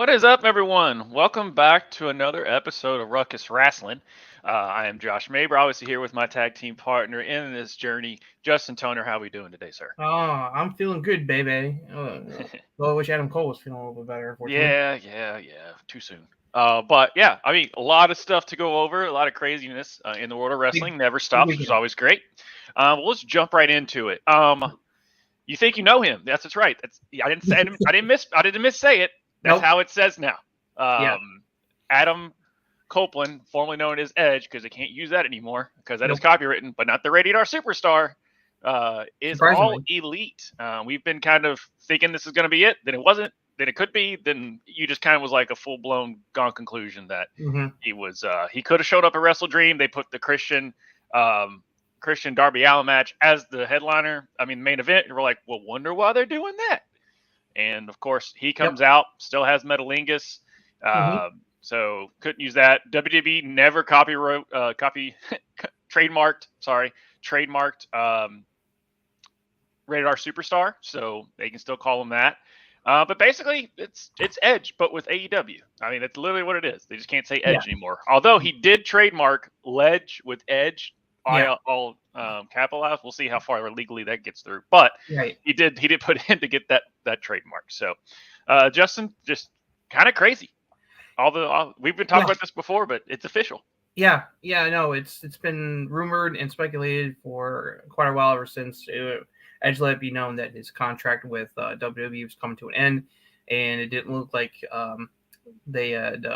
What is up, everyone? Welcome back to another episode of Ruckus Wrastlin. I am Josh Maber, obviously here with my tag team partner in this journey, Justin Toner. How are we doing today, sir? Oh, I'm feeling good, baby. Well, I wish Adam Cole was feeling a little bit better, unfortunately. Yeah. Too soon. But yeah, I mean, a lot of stuff to go over, a lot of craziness in the world of wrestling. Never Big stops, which is weekend. always great. Well, let's jump right into it. You think you know him? That's right. I didn't say. I didn't miss say it. That's Nope. how it says now. Yeah. Adam Copeland, formerly known as Edge, because they can't use that anymore because that is Nope. copywritten, but not the Rated R Superstar, is all Surprisingly. elite. We've been kind of thinking this is going to be it. Then it wasn't. Then it could be. Then you just kind of was like a full blown gone conclusion that Mm-hmm. he was. He could have showed up at Wrestledream. They put the Christian Darby Allin match as the headliner. I mean, the main event. And we're like, well, wonder why they're doing that. And of course, he comes out, still has Metalingus. Mm-hmm. So couldn't use that. WWE never trademarked Rated R Superstar, so they can still call him that. But basically, it's Edge, but with AEW. I mean, that's literally what it is. They just can't say Edge anymore. Although he did trademark Ledge with Edge, all capitalized. We'll see how far legally that gets through. But he did put in to get that trademark. So, Justin, just kind of crazy. We've been talking about this before, but it's official. Yeah, no, it's been rumored and speculated for quite a while ever since Edge let it be known that his contract with WWE was coming to an end, and it didn't look like they had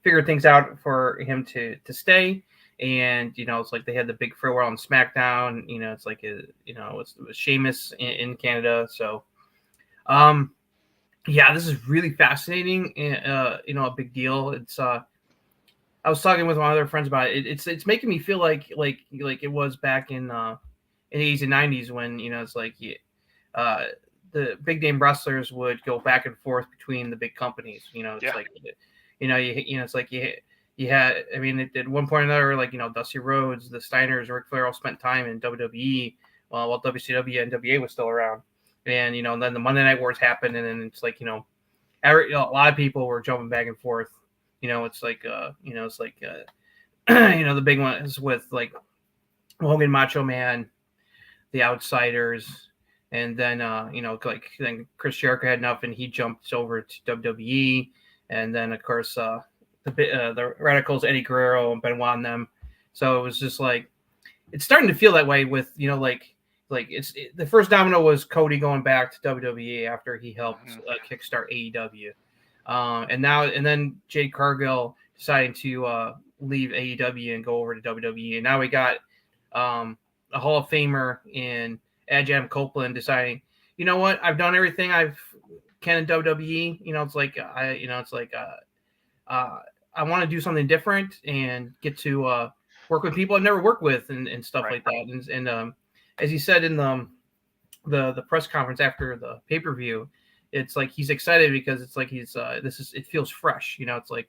figured things out for him to stay. And it's like they had the big farewell on SmackDown. It's like it was Sheamus in Canada. So, this is really fascinating. And a big deal. It's I was talking with my other friends about it. It's making me feel like it was back in the 80s and 90s when it's like the big name wrestlers would go back and forth between the big companies. It's like it's like you had, I mean, at one point or another, like, Dusty Rhodes, the Steiners, Ric Flair all spent time in WWE while WCW and NWA was still around. And, then the Monday Night Wars happened, and then it's like, a lot of people were jumping back and forth. It's like, the big ones with, like, Hogan, Macho Man, the Outsiders, and then, then Chris Jericho had enough, and he jumped over to WWE. And then, of course, the Radicals, Eddie Guerrero and Benoit and them. So it was just like, it's starting to feel that way with, the first domino was Cody going back to WWE after he helped kickstart AEW. And then Jade Cargill deciding to leave AEW and go over to WWE. And now we got a Hall of Famer in Adam Copeland deciding, you know what, I've done everything I've can in WWE. I want to do something different and get to work with people I've never worked with and stuff like that. And as he said in the press conference after the pay-per-view, it's like he's excited because it's like it feels fresh. It's like,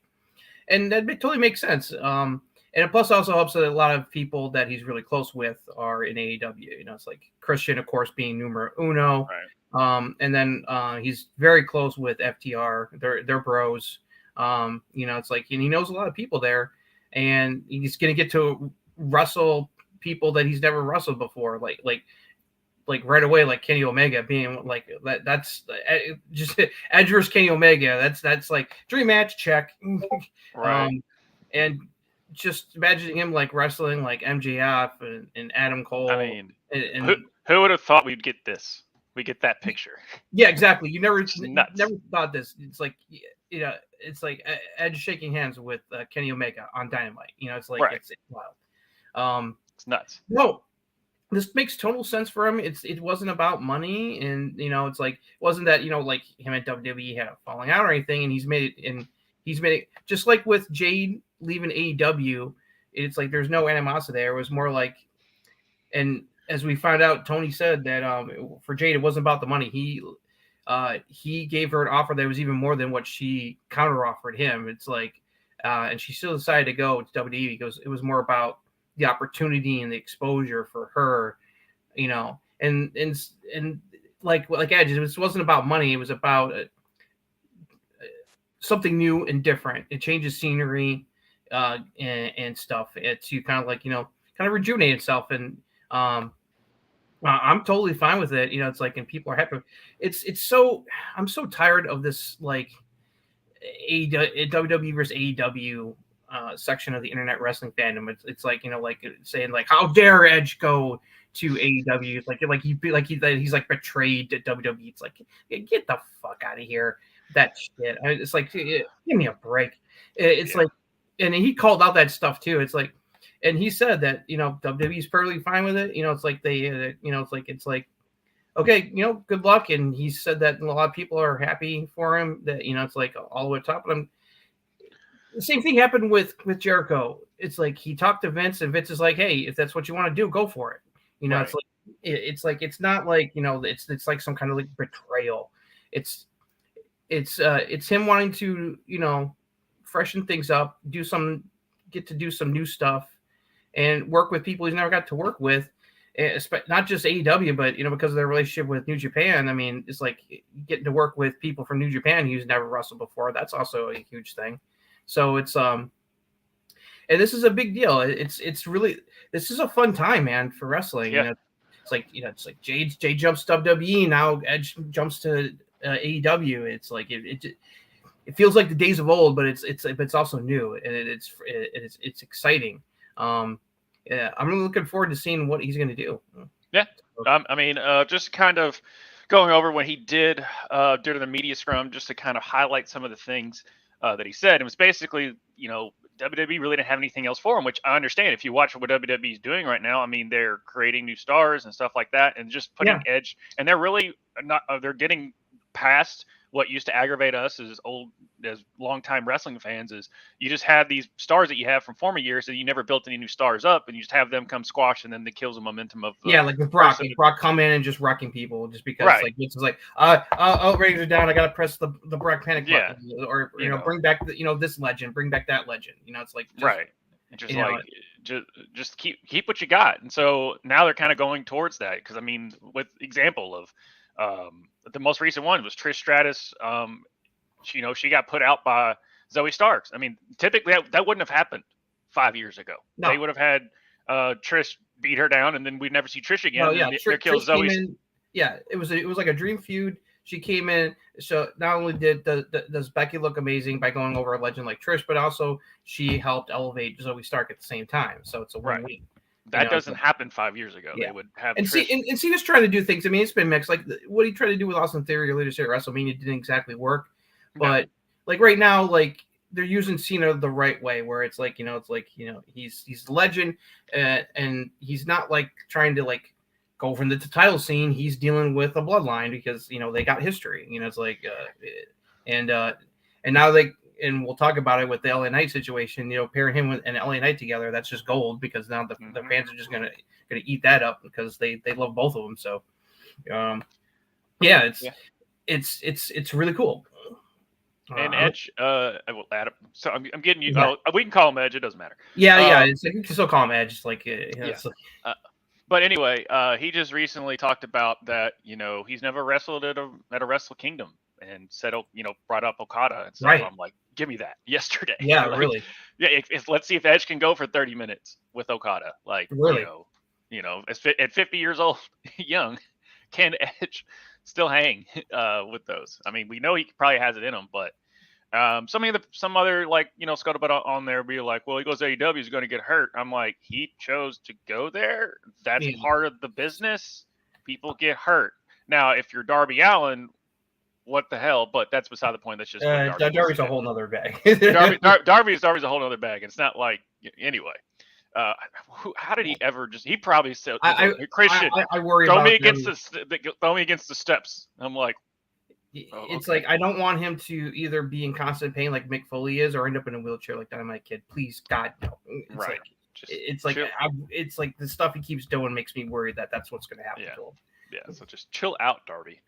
and that totally makes sense. And it plus also helps that a lot of people that he's really close with are in AEW. It's like Christian, of course, being numero uno. Right. And then he's very close with FTR. They're bros. It's like, and he knows a lot of people there, and he's going to get to wrestle people that he's never wrestled before. Like right away, like Kenny Omega being like that. That's just Edge versus Kenny Omega. That's like dream match, check. Right. And just imagining him like wrestling like MJF and Adam Cole. I mean, and who would have thought we'd get this? We get that picture. Yeah, exactly. You never thought this. It's like, it's like Edge shaking hands with Kenny Omega on Dynamite. It's like, it's wild. It's nuts. No, this makes total sense for him. It wasn't about money, and it's like, it wasn't that like him and WWE had a falling out or anything, and he's made it just like with Jade leaving AEW. It's like there's no animosity there. It was more like, and as we found out, Tony said that for Jade it wasn't about the money. He gave her an offer that was even more than what she counter offered him. It's like, and she still decided to go to WWE because it was more about the opportunity and the exposure for her, and like Edge, it wasn't about money. It was about something new and different. It changes scenery and stuff to kind of like, kind of rejuvenate itself. And I'm totally fine with it. It's like, and people are happy. I'm so tired of this, like, WWE versus AEW section of the internet wrestling fandom. It's like, like saying like, how dare Edge go to AEW? He's like betrayed to WWE. It's like, get the fuck out of here. That shit. It's like, give me a break. It's like, and he called out that stuff too. It's like, and he said that, WWE is perfectly fine with it. It's like it's like, okay, good luck. And he said that a lot of people are happy for him, that, it's like all the way top. But the same thing happened with Jericho. It's like he talked to Vince, and Vince is like, hey, if that's what you want to do, go for it. Right. It's like it's not like, it's like some kind of like betrayal. It's him wanting to, freshen things up, get to do some new stuff, and work with people he's never got to work with. Not just AEW, but because of their relationship with New Japan. I mean, it's like getting to work with people from New Japan who's never wrestled before. That's also a huge thing. So it's and this is a big deal. It's really, this is a fun time, man, for wrestling. Yeah. It's like Jade Jumps to WWE, now Edge jumps to AEW. It's like it feels like the days of old, but it's also new, and it's exciting. Yeah, I'm really looking forward to seeing what he's going to do. Yeah. I mean, just kind of going over what he did during the media scrum, just to kind of highlight some of the things that he said. It was basically, WWE really didn't have anything else for him, which I understand. If you watch what WWE is doing right now, I mean, they're creating new stars and stuff like that, and just putting Edge, and they're really not, they're getting past what used to aggravate us as longtime wrestling fans, is you just have these stars that you have from former years, and you never built any new stars up, and you just have them come squash, and then it kills the momentum of like with Brock. Brock come in and just wrecking people just because like it's like ratings are down, I gotta press the Brock panic button, or bring back this legend, bring back that legend. It's like just keep what you got. And so now they're kind of going towards that, because I mean, with example of the most recent one was Trish Stratus. She got put out by Zoe Starks. I mean, typically that wouldn't have happened 5 years ago. No. They would have had Trish beat her down, and then we'd never see Trish again. Oh, yeah. Trish Zoe. It was like a dream feud. She came in, so not only does Becky look amazing by going over a legend like Trish, but also she helped elevate Zoe Stark at the same time. So it's a win-win. Right. That doesn't happen 5 years ago. Yeah. They would have and Cena's trying to do things. I mean, it's been mixed. Like what he tried to do with Austin Theory earlier this year at WrestleMania didn't exactly work. But like right now, like they're using Cena the right way, where it's like, he's the legend, and he's not like trying to like go from the title scene. He's dealing with a bloodline because they got history. It's like and now and we'll talk about it with the LA Knight situation. Pairing him and LA Knight together, that's just gold, because now the fans are just gonna eat that up, because they love both of them. So, it's really cool. And Edge, I will add. So I'm getting you. We can call him Edge. It doesn't matter. It's like you can still call him Edge. It's like, but anyway, he just recently talked about that. He's never wrestled at a Wrestle Kingdom, and said, brought up Okada and stuff. Right. I'm like, give me that yesterday. Yeah, like, really. Yeah, let's see if Edge can go for 30 minutes with Okada. Like, really, at 50 years old, young, can Edge still hang with those? I mean, we know he probably has it in him, but some other like scuttlebutt on there be like, well, he goes to AEW, he's going to get hurt. I'm like, he chose to go there. That's part of the business. People get hurt. Now, if you're Darby Allin, what the hell? But that's beside the point. That's just Darby's a whole nother bag. Darby's a whole nother bag. It's not like anyway. How did he ever just? He probably said, "Christian, I worry throw about me against the steps." I'm like, it's like I don't want him to either be in constant pain like Mick Foley is, or end up in a wheelchair like Dynamite Kid. Please, God, no. It's like the stuff he keeps doing makes me worried that that's what's going to happen to him. Yeah, so just chill out, Darby.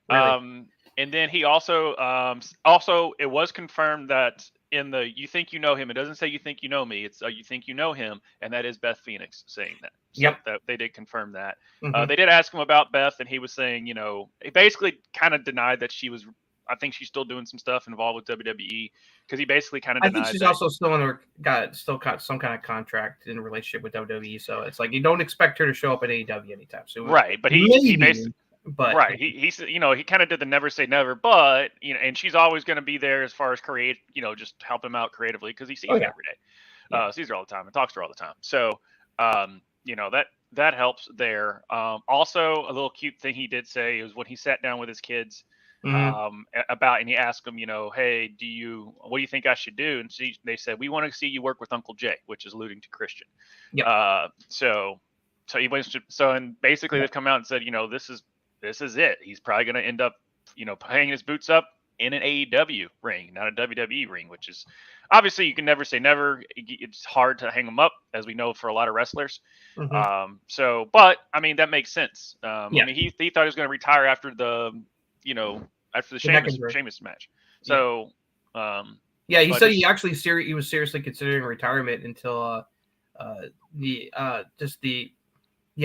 Really? And then he also it was confirmed that in the "you think you know him," it doesn't say "you think you know me," it's "you think you know him," and that is Beth Phoenix saying that. So that they did confirm that. They did ask him about Beth, and he was saying, he basically kind of denied that she was. I think she's still doing some stuff involved with WWE because he basically kind of I denied think she's that. also still got some kind of contract in a relationship with WWE. So it's like you don't expect her to show up at AEW anytime soon. Right, but he basically. Right, he said, you know, he kind of did the never say never, but you know, and she's always going to be there as far as create, you know, just help him out creatively because he sees her every day, sees her all the time and talks to her all the time. So, you know, that helps there. Also, a little cute thing he did say was when he sat down with his kids, and he asked them, you know, hey, what do you think I should do? And they said, we want to see you work with Uncle Jay, which is alluding to Christian. So he went. And basically they've come out and said, you know, this is it. He's probably going to end up, you know, hanging his boots up in an AEW ring, not a WWE ring, which is obviously you can never say never. It's hard to hang them up, as we know, for a lot of wrestlers. But I mean, that makes sense. I mean, he thought he was going to retire after the Sheamus match. So, he said he actually he was seriously considering retirement until the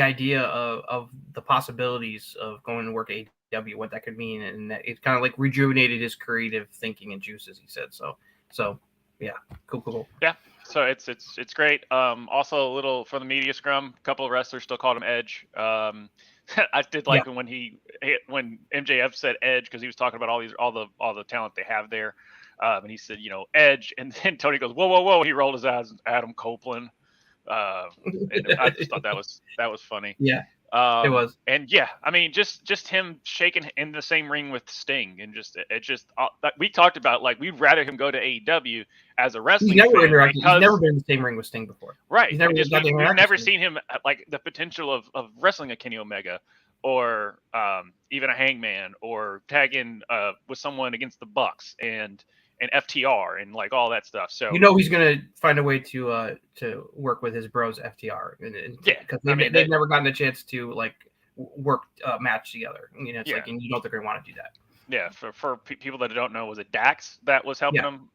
idea of the possibilities of going to work at AEW, what that could mean, and that it kind of like rejuvenated his creative thinking and juices. He said so. Yeah, cool. Yeah, so it's great. Also a little for the media scrum, a couple of wrestlers still called him Edge. I did like when MJF said Edge because he was talking about all the talent they have there, and he said, you know, Edge, and then Tony goes, whoa, he rolled his eyes, Adam Copeland. And I just thought that was funny. Yeah, it was. And yeah, I mean, just him shaking in the same ring with Sting, and we talked about, like, we'd rather him go to AEW as a wrestling fan. He's never been in the same ring with Sting before. Right. We've never seen him like the potential of wrestling a Kenny Omega or even a Hangman or tagging with someone against the Bucks and FTR and like all that stuff. So, you know, he's gonna find a way to work with his bros FTR, because they've never gotten a chance to like work a match together. You know, it's like, and you know they're gonna want to do that. Yeah, for people that don't know, was it Dax that was helping him?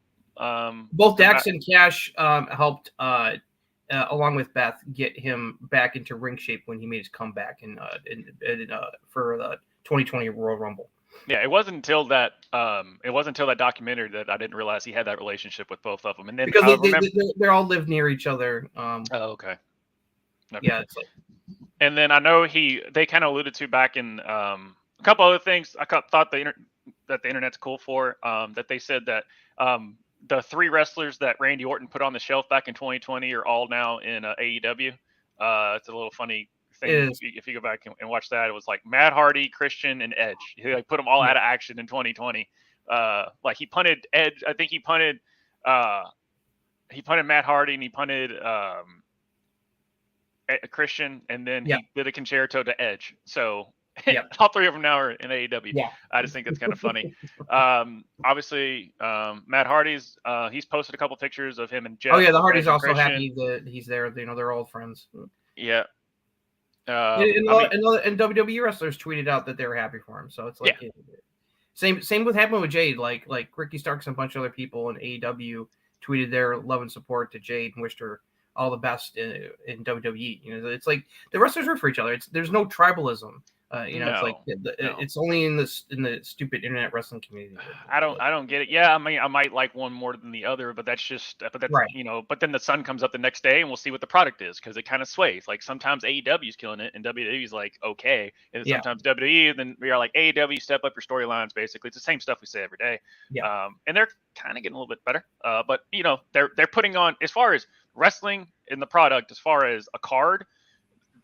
Both Dax and Cash helped, along with Beth, get him back into ring shape when he made his comeback for the 2020 Royal Rumble. Yeah, it wasn't until that documentary that I didn't realize he had that relationship with both of them. And then because they all live near each other. Okay. Yeah, it's like. And then I know they kind of alluded to back in a couple other things. I thought that the internet's cool for that they said that the 3 wrestlers that Randy Orton put on the shelf back in 2020 are all now in AEW. It's a little funny thing. If you go back and watch that, it was like Matt Hardy, Christian, and Edge. He like put them all out of action in 2020. Like he punted Edge. I think he punted Matt Hardy, and he punted Christian, and then he did a concerto to Edge. So all 3 of them now are in AEW. Yeah. I just think that's kind of funny. Obviously, Matt Hardy's he's posted a couple pictures of him and Jeff. Oh yeah, the Hardys also Christian. Happy that he's there. You know, they're old friends. Yeah. And WWE wrestlers tweeted out that they were happy for him. So it's like same with happened with Jade. Like Ricky Starks and a bunch of other people in AEW tweeted their love and support to Jade and wished her all the best in WWE. You know, it's like the wrestlers root for each other. There's no tribalism. It's like it's only in the stupid internet wrestling community. I don't get it. Yeah, I mean, I might like one more than the other, but that's right. You know. But then the sun comes up the next day, and we'll see what the product is because it kind of sways. Like sometimes AEW is killing it, and WWE is like okay, and sometimes WWE, and then we are like AEW, step up your storylines. Basically, it's the same stuff we say every day. Yeah. And they're kind of getting a little bit better. But you know, they're putting on, as far as wrestling in the product, as far as a card.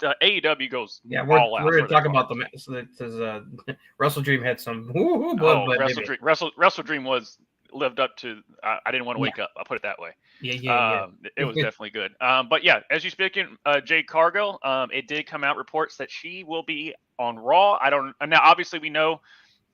The AEW goes all out. We're going to talk about the match. So Wrestledream had some. Wrestledream lived up to. I didn't want to wake up. I'll put it that way. Yeah. It was definitely good. But yeah, as you speaking, Jade Cargill, it did come out reports that she will be on Raw. Now obviously we know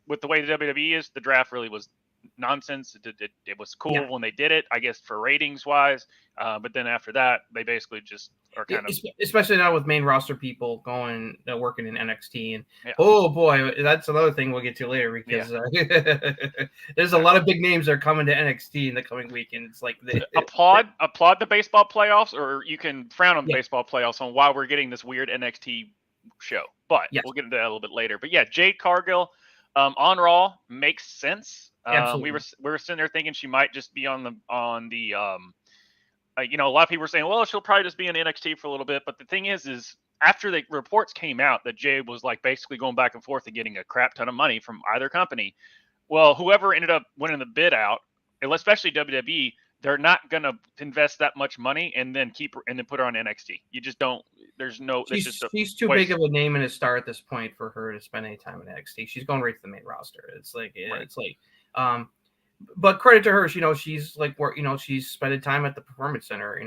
with the way the WWE is, the draft really was nonsense. It was cool when they did it, I guess, for ratings wise. But then after that, they basically just are kind of, especially now with main roster people going working in NXT, and oh boy, that's another thing we'll get to later because there's a lot of big names that are coming to NXT in the coming week, and it's like applaud the baseball playoffs, or you can frown on the baseball playoffs on why we're getting this weird NXT show. But we'll get into that a little bit later. But yeah, Jade Cargill. On Raw makes sense. Absolutely. We were sitting there thinking she might just be on the a lot of people were saying, well, she'll probably just be in NXT for a little bit. But the thing is after the reports came out that Jade was like basically going back and forth and getting a crap ton of money from either company, well, whoever ended up winning the bid out, especially WWE, they're not going to invest that much money and then put her on NXT. You just don't. There's no. She's too big of a name and a star at this point for her to spend any time in NXT. She's going right to the main roster. But credit to her, she's like she's spending time at the Performance Center,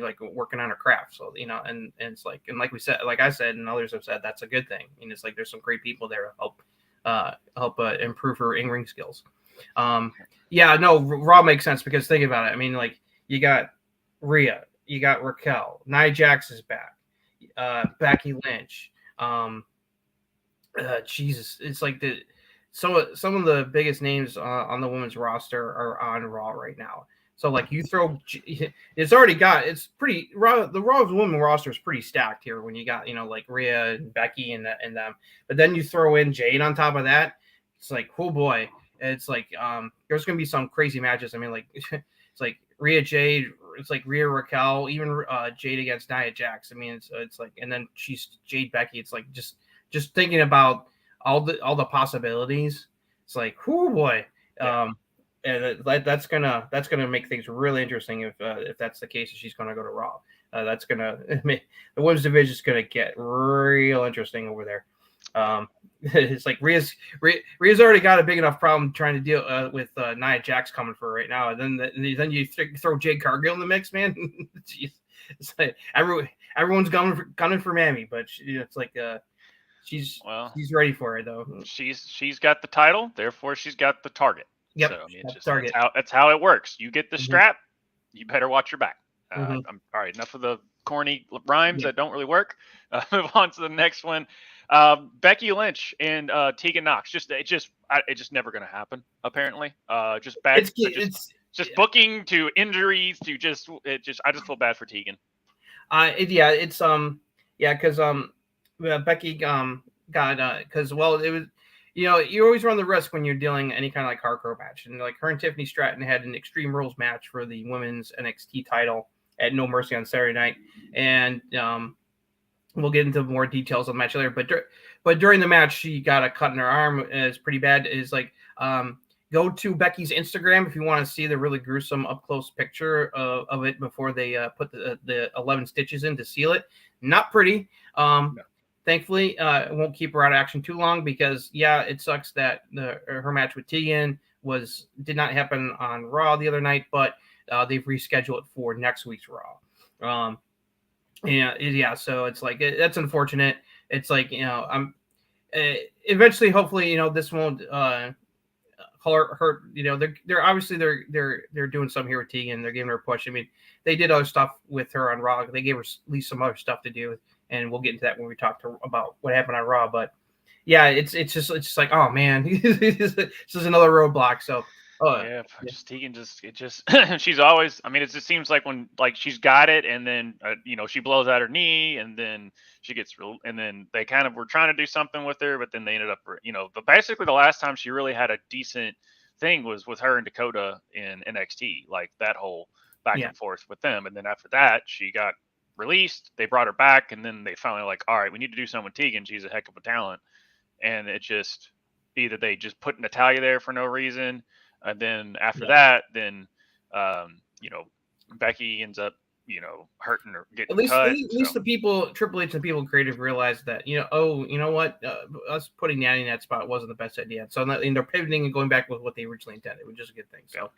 like working on her craft. So and it's like, and like we said, like I said, and others have said, that's a good thing. And it's like there's some great people there to help improve her in-ring skills. Raw makes sense because think about it. I mean, like you got Rhea, you got Raquel, Nia Jax is back, Becky Lynch. Jesus, it's like some of the biggest names on the women's roster are on Raw right now. So like you throw, it's pretty Raw. The Raw women roster is pretty stacked here when you got like Rhea and Becky and them, but then you throw in Jade on top of that. It's like, oh boy, it's like there's gonna be some crazy matches. I mean, like it's like Rhea Jade, it's like Rhea Raquel, even Jade against Nia Jax. I mean, it's like, and then she's Jade Becky. It's like just thinking about all the possibilities. It's like, oh boy. And that's gonna make things really interesting if that's the case. If she's gonna go to Raw, that's gonna the women's division is gonna get real interesting over there. It's like Rhea's already got a big enough problem trying to deal with Nia Jax coming for her right now, and then you throw Jade Cargill in the mix, man. It's like everyone's gunning for Mammy, but it's like she's ready for it though. She's got the title, therefore she's got the target. Yep. So, I mean, target. That's how it works. You get the strap, you better watch your back. Mm-hmm. All right, enough of the corny rhymes that don't really work. Move on to the next one. Becky Lynch and Tegan Knox. It's just never going to happen. Apparently, just bad. It's just booking to injuries to I just feel bad for Tegan. Because Becky got because it was. You always run the risk when you're dealing any kind of like hardcore match. And like her and Tiffany Stratton had an Extreme Rules match for the women's NXT title at No Mercy on Saturday night. And we'll get into more details on the match later. But during the match, she got a cut in her arm. It's pretty bad. Is like go to Becky's Instagram if you want to see the really gruesome up close picture of it before they put the 11 stitches in to seal it. Not pretty. No. Thankfully, it won't keep her out of action too long because, it sucks that her match with Tegan did not happen on Raw the other night, but they've rescheduled it for next week's Raw. So it's like that's unfortunate. It's like I'm eventually, hopefully, this won't hurt. They're obviously they're doing something here with Tegan. They're giving her a push. I mean, they did other stuff with her on Raw. They gave her at least some other stuff to do. And we'll get into that when we talk about what happened on Raw. But it's just like, oh man, this is another roadblock. So Tegan she's always. I mean, it just seems like when she's got it, and then she blows out her knee, and then she gets and then they kind of were trying to do something with her, but then they ended up But basically, the last time she really had a decent thing was with her and Dakota in NXT, like that whole back and forth with them, and then after that, she got released. They brought her back, and then they finally like, all right, we need to do something with Tegan. She's a heck of a talent. And it just either they just put Natalya there for no reason, and then after that, then Becky ends up hurting or getting cut. At least the people, Triple H and the people creative realized that what, us putting Natty in that spot wasn't the best idea. So they're pivoting and going back with what they originally intended, which is a good thing. So.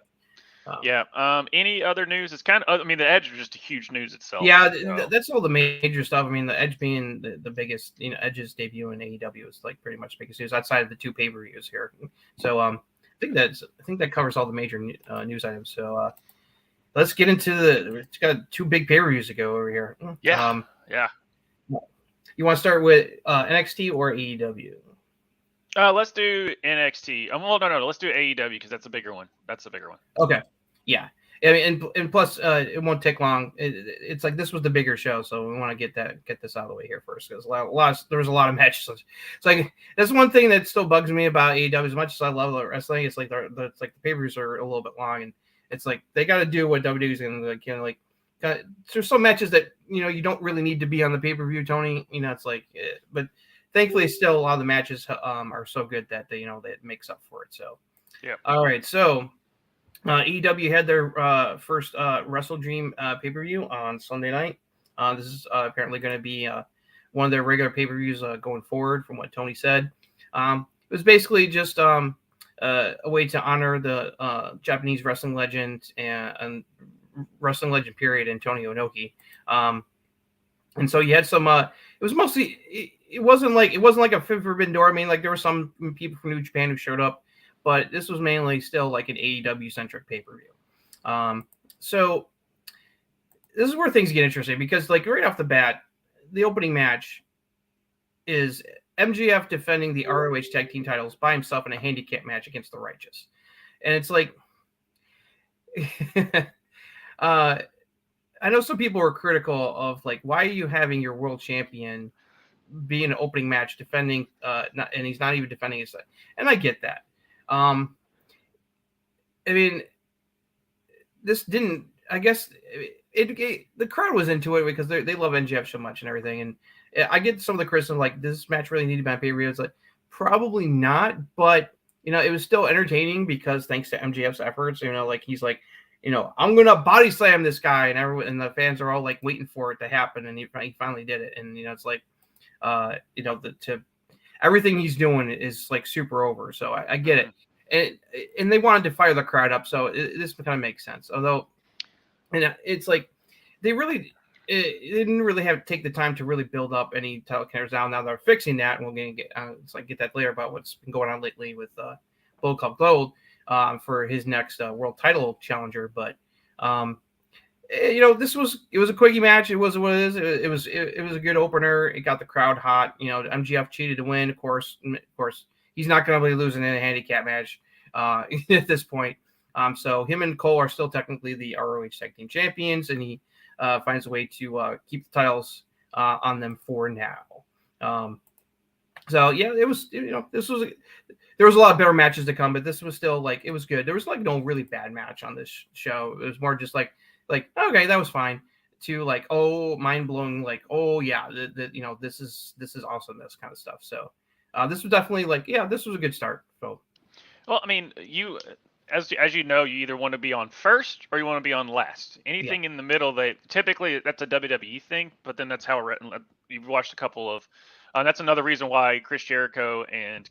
Any other news? It's kind of, the Edge was just a huge news itself. That's all the major stuff. I mean, the Edge being the biggest, Edge's debut in AEW is like pretty much biggest news outside of the 2 pay-per-views here. So I think that covers all the major news items. So let's get into it's got 2 big pay-per-views to go over here. You want to start with NXT or AEW? Let's do NXT. No. Let's do AEW because that's a bigger one. Okay. Yeah. I mean, and plus, it won't take long. It's like this was the bigger show, so we want to get this out of the way here first because there was a lot of matches. It's like that's one thing that still bugs me about AEW. As much as I love wrestling, it's like the pay-per-views are a little bit long, and it's like they got to do what WWE is going to there's some matches that you don't really need to be on the pay-per-view, Tony. It's like, but thankfully, still a lot of the matches are so good that that makes up for it. So, yeah. All right, so. AEW had their first Wrestledream pay-per-view on Sunday night. This is apparently going to be one of their regular pay-per-views going forward, from what Tony said. It was basically just a way to honor the Japanese wrestling legend and wrestling legend period, Antonio Inoki. And so you had some. It was mostly. It wasn't like a forbidden door. I mean, like there were some people from New Japan who showed up. But this was mainly still like an AEW-centric pay-per-view. So this is where things get interesting because, like, right off the bat, the opening match is MJF defending the ROH Tag Team titles by himself in a handicap match against the Righteous. And it's like, I know some people were critical of, like, why are you having your world champion be in an opening match defending, and he's not even defending his side. And I get that. I mean, this didn't. I guess the crowd was into it because they love NJF so much and everything. And I get some of the criticism like, does this match really need to be on pay-per-view? It's like probably not, but it was still entertaining because thanks to MJF's efforts, like he's like, I'm gonna body slam this guy, and everyone and the fans are all like waiting for it to happen, and he finally did it. And it's like, everything he's doing is like super over. So I get it. And they wanted to fire the crowd up. So this kind of makes sense. Although, it's like they didn't really have to take the time to really build up any title contenders down. Now they're fixing that. And we're going to get that later about what's been going on lately with Bullet Club Gold for his next world title challenger. But, it was a quickie match. It was what it is. It was a good opener. It got the crowd hot. MGF cheated to win. Of course, he's not going to be losing in a handicap match at this point. So him and Cole are still technically the ROH Tag Team Champions, and he finds a way to keep the titles on them for now. So yeah, it was. There was a lot of better matches to come, but this was still like it was good. There was like no really bad match on this show. It was more just like okay, that was fine. To like, oh, mind blowing, like, oh yeah, this is awesome, this kind of stuff. So this was definitely like, yeah, this was a good start. So, well, I mean, you as you know, you either want to be on first or you want to be on last. Anything in the middle, typically that's a WWE thing, but then that's how you've watched a couple of. That's another reason why Chris Jericho and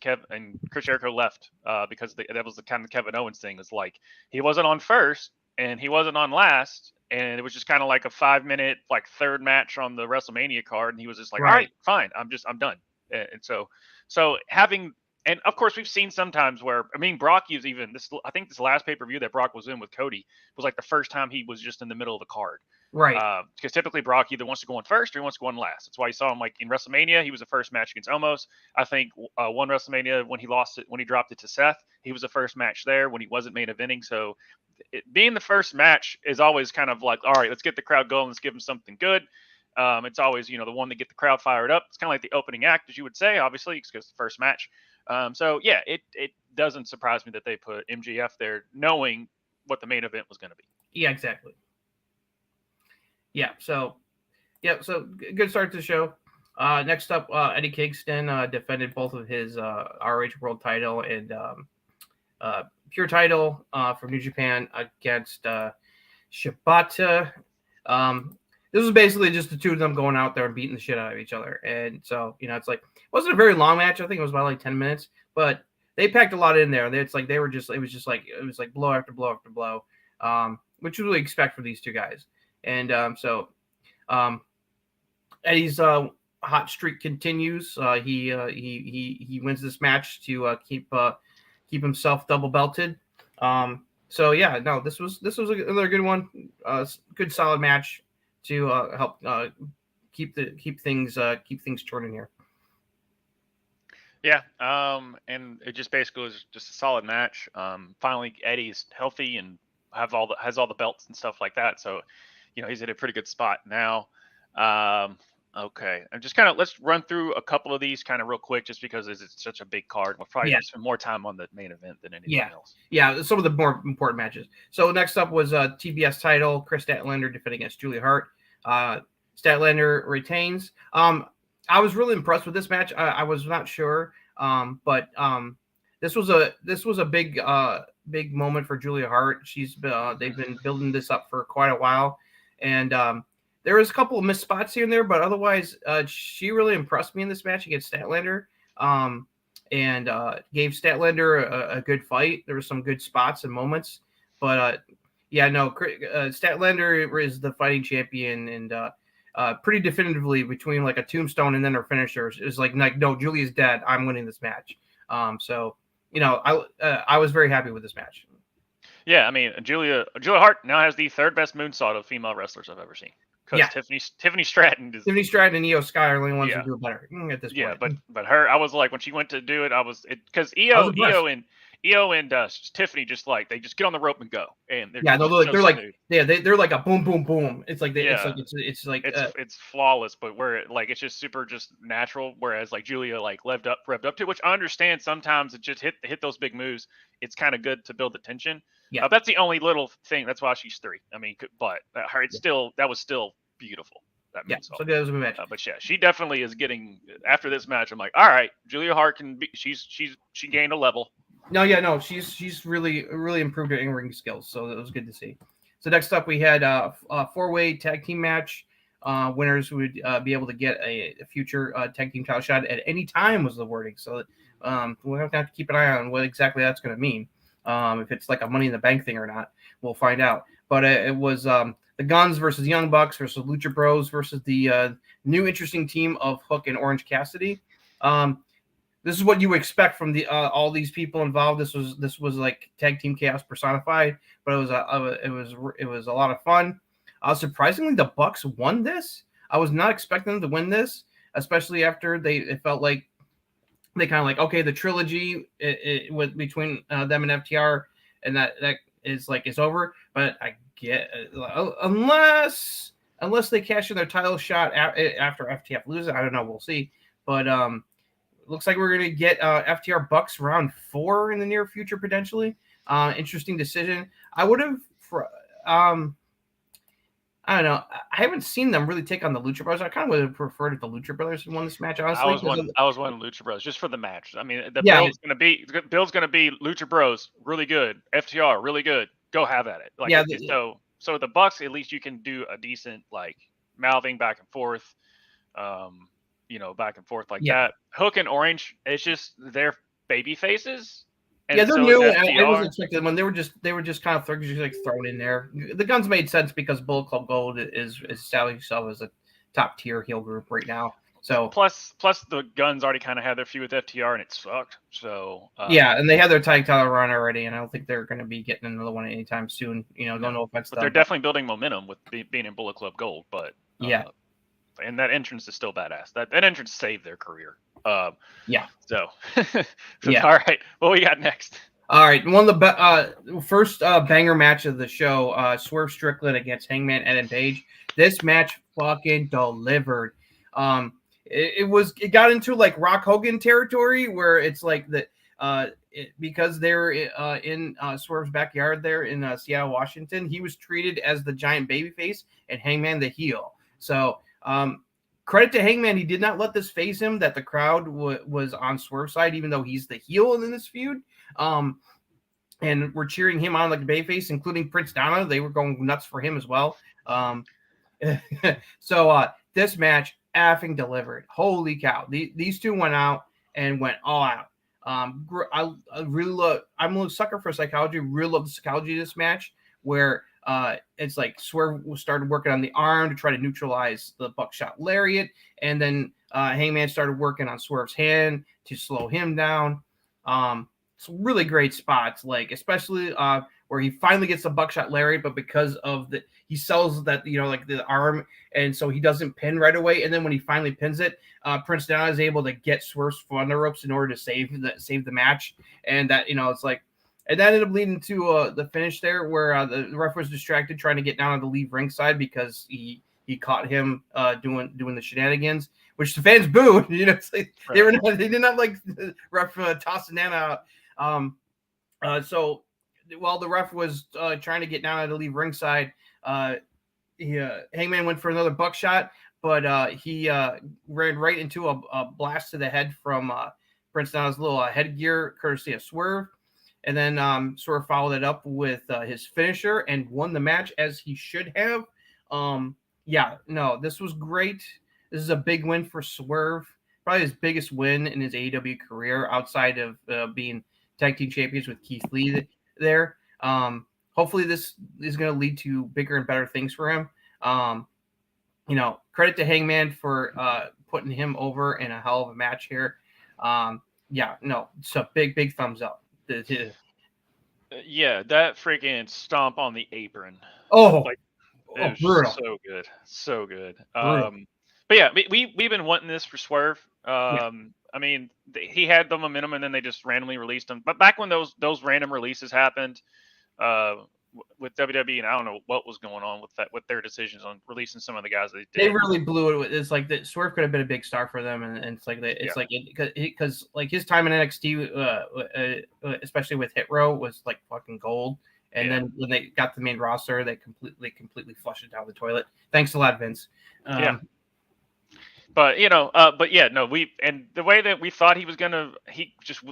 Chris Jericho left because that was the kind of Kevin Owens thing. Is like he wasn't on first and he wasn't on last, and it was just kind of like a 5-minute like third match on the WrestleMania card, and he was just like, all right, fine, I'm done. And so having. And of course, we've seen sometimes where Brock is even this. I think this last pay-per-view that Brock was in with Cody was like the first time he was just in the middle of the card, right? Because typically Brock either wants to go on first or he wants to go on last. That's why you saw him like in WrestleMania. He was the first match against Omos. I think one WrestleMania when he dropped it to Seth, he was the first match there when he wasn't main eventing. So being the first match is always kind of like, all right, let's get the crowd going. Let's give them something good. It's always the one that get the crowd fired up. It's kind of like the opening act, as you would say, obviously, because it's the first match. So yeah, it doesn't surprise me that they put MJF there, knowing what the main event was going to be. Yeah, exactly. Yeah, so good start to the show. Next up, Eddie Kingston defended both of his ROH World Title and Pure Title from New Japan against Shibata. This was basically just the two of them going out there and beating the shit out of each other. And so, it's like, it wasn't a very long match. I think it was about like 10 minutes, but they packed a lot in there. It was like blow after blow after blow, which you really expect for these two guys. And Eddie's hot streak continues. He wins this match to keep himself double belted. So yeah, no, this was another good one. Good solid match to help keep things turning here. Yeah, and it just basically was just a solid match. Finally, Eddie's healthy and has all the belts and stuff like that. So, he's in a pretty good spot now. Okay, I'm just let's run through a couple of these kind of real quick, just because it's such a big card. We'll probably spend more time on the main event than anything else. Yeah, some of the more important matches. So next up was TBS title, Chris Statlander defending against Julia Hart. Statlander retains. I was really impressed with this match. I was not sure, but this was a big moment for Julia Hart. They've been building this up for quite a while, and there was a couple of missed spots here and there, but otherwise, she really impressed me in this match against Statlander, and gave Statlander a good fight. There were some good spots and moments, but Statlander is the fighting champion, and pretty definitively between like a tombstone and then her finisher is like no, Julia's dead. I'm winning this match. So I was very happy with this match. Yeah, I mean Julia Hart now has the third best moonsault of female wrestlers I've ever seen. Because Tiffany Stratton and Io Sky are the only ones who do it better at this point. Yeah, but her, I was like, when she went to do it, because Io and Tiffany they just get on the rope and go, and they're like a boom boom boom. It's like it's flawless, but it's just super just natural. Whereas like Julia revved up to, which I understand sometimes it just hit those big moves. It's kind of good to build the tension. Yeah, that's the only little thing. That's why she's 3. I mean, but that was still beautiful. That so that was a good match. But yeah, she definitely is getting after this match. I'm like, all right, Julia Hart can be. She gained a level. No, she's really improved her in-ring skills, so it was good to see. So next up, we had a 4-way tag team match. Winners would be able to get a future tag team title shot at any time was the wording. So we'll have to keep an eye on what exactly that's going to mean. If it's like a Money in the Bank thing or not, we'll find out. But it was the Guns versus Young Bucks versus Lucha Bros versus the new interesting team of Hook and Orange Cassidy. This is what you expect from the all these people involved. This was like tag team chaos personified, but it was a lot of fun. Surprisingly, the Bucks won this. I was not expecting them to win this, especially after it felt like they kind of like, okay, the trilogy between them and FTR, and that is like it's over. But I get unless they cash in their title shot after FTF loses, I don't know. We'll see. But looks like we're gonna get FTR Bucks round 4 in the near future potentially. Interesting decision. I would have. I don't know. I haven't seen them really take on the Lucha Brothers. I kind of would have preferred if the Lucha Brothers had won this match. Honestly, I was one Lucha Bros just for the match. I mean, Bill's gonna be Lucha Bros really good. FTR really good. Go have at it. So the Bucks, at least you can do a decent mouthing back and forth. Back and forth that. Hook and Orange, it's just they're baby faces. They're new. I wasn't expecting when they were just kind of thrown in there. The Guns made sense because Bullet Club Gold is establishing itself as a top tier heel group right now. So plus the Guns already kind of had their feud with FTR and it sucked. So and they had their tag title run already, and I don't think they're going to be getting another one anytime soon. No offense. But they're definitely building momentum with being in Bullet Club Gold. But and that entrance is still badass. That entrance saved their career. So all right, what we got next? All right, one of the first banger match of the show, Swerve Strickland against Hangman Adam Page. This match fucking delivered. It got into like Rock Hogan territory where it's like because they're in Swerve's backyard there in Seattle, Washington. He was treated as the giant babyface and Hangman the heel. So credit to Hangman, he did not let this phase him that the crowd was on Swerve's side, even though he's the heel in this feud. And we're cheering him on like a babyface, including Prince Donna. They were going nuts for him as well. So this match effing delivered. Holy cow. These two went out and went all out. I really love, I'm a sucker for psychology. Really love the psychology of this match where it's like Swerve started working on the arm to try to neutralize the buckshot lariat, and then Hangman started working on Swerve's hand to slow him down. Some really great spots, especially where he finally gets the buckshot lariat, but because of he sells that the arm, and so he doesn't pin right away. And then when he finally pins it, Prince Donna is able to get Swerve's from the ropes in order to save the match. And that it's like And that ended up leading to the finish there, where the ref was distracted trying to get down on the leave ringside because he caught him doing the shenanigans, which the fans booed. You know, it's like they did not like the ref tossing Nana out. So while the ref was trying to get down on the leave ringside, Hangman went for another buckshot, but he ran right into a blast to the head from Prince Nana's little headgear, courtesy of Swerve. And then Swerve followed it up with his finisher and won the match as he should have. This was great. This is a big win for Swerve. Probably his biggest win in his AEW career outside of being tag team champions with Keith Lee there. Hopefully this is going to lead to bigger and better things for him. Credit to Hangman for putting him over in a hell of a match here. It's a big thumbs up. Yeah, that freaking stomp on the apron. It was brutal. So good. But yeah, we've been wanting this for Swerve. I mean, he had the momentum, and then they just randomly released him. But back when those random releases happened, with WWE, and I don't know what was going on with their decisions on releasing some of the guys they did. They really blew it. It's like that Swerve could have been a big star for them, and it's like because like his time in NXT, especially with Hit Row, was like fucking gold. And then when they got the main roster, they completely flushed it down the toilet. Thanks a lot, Vince. But and the way that we thought he was gonna,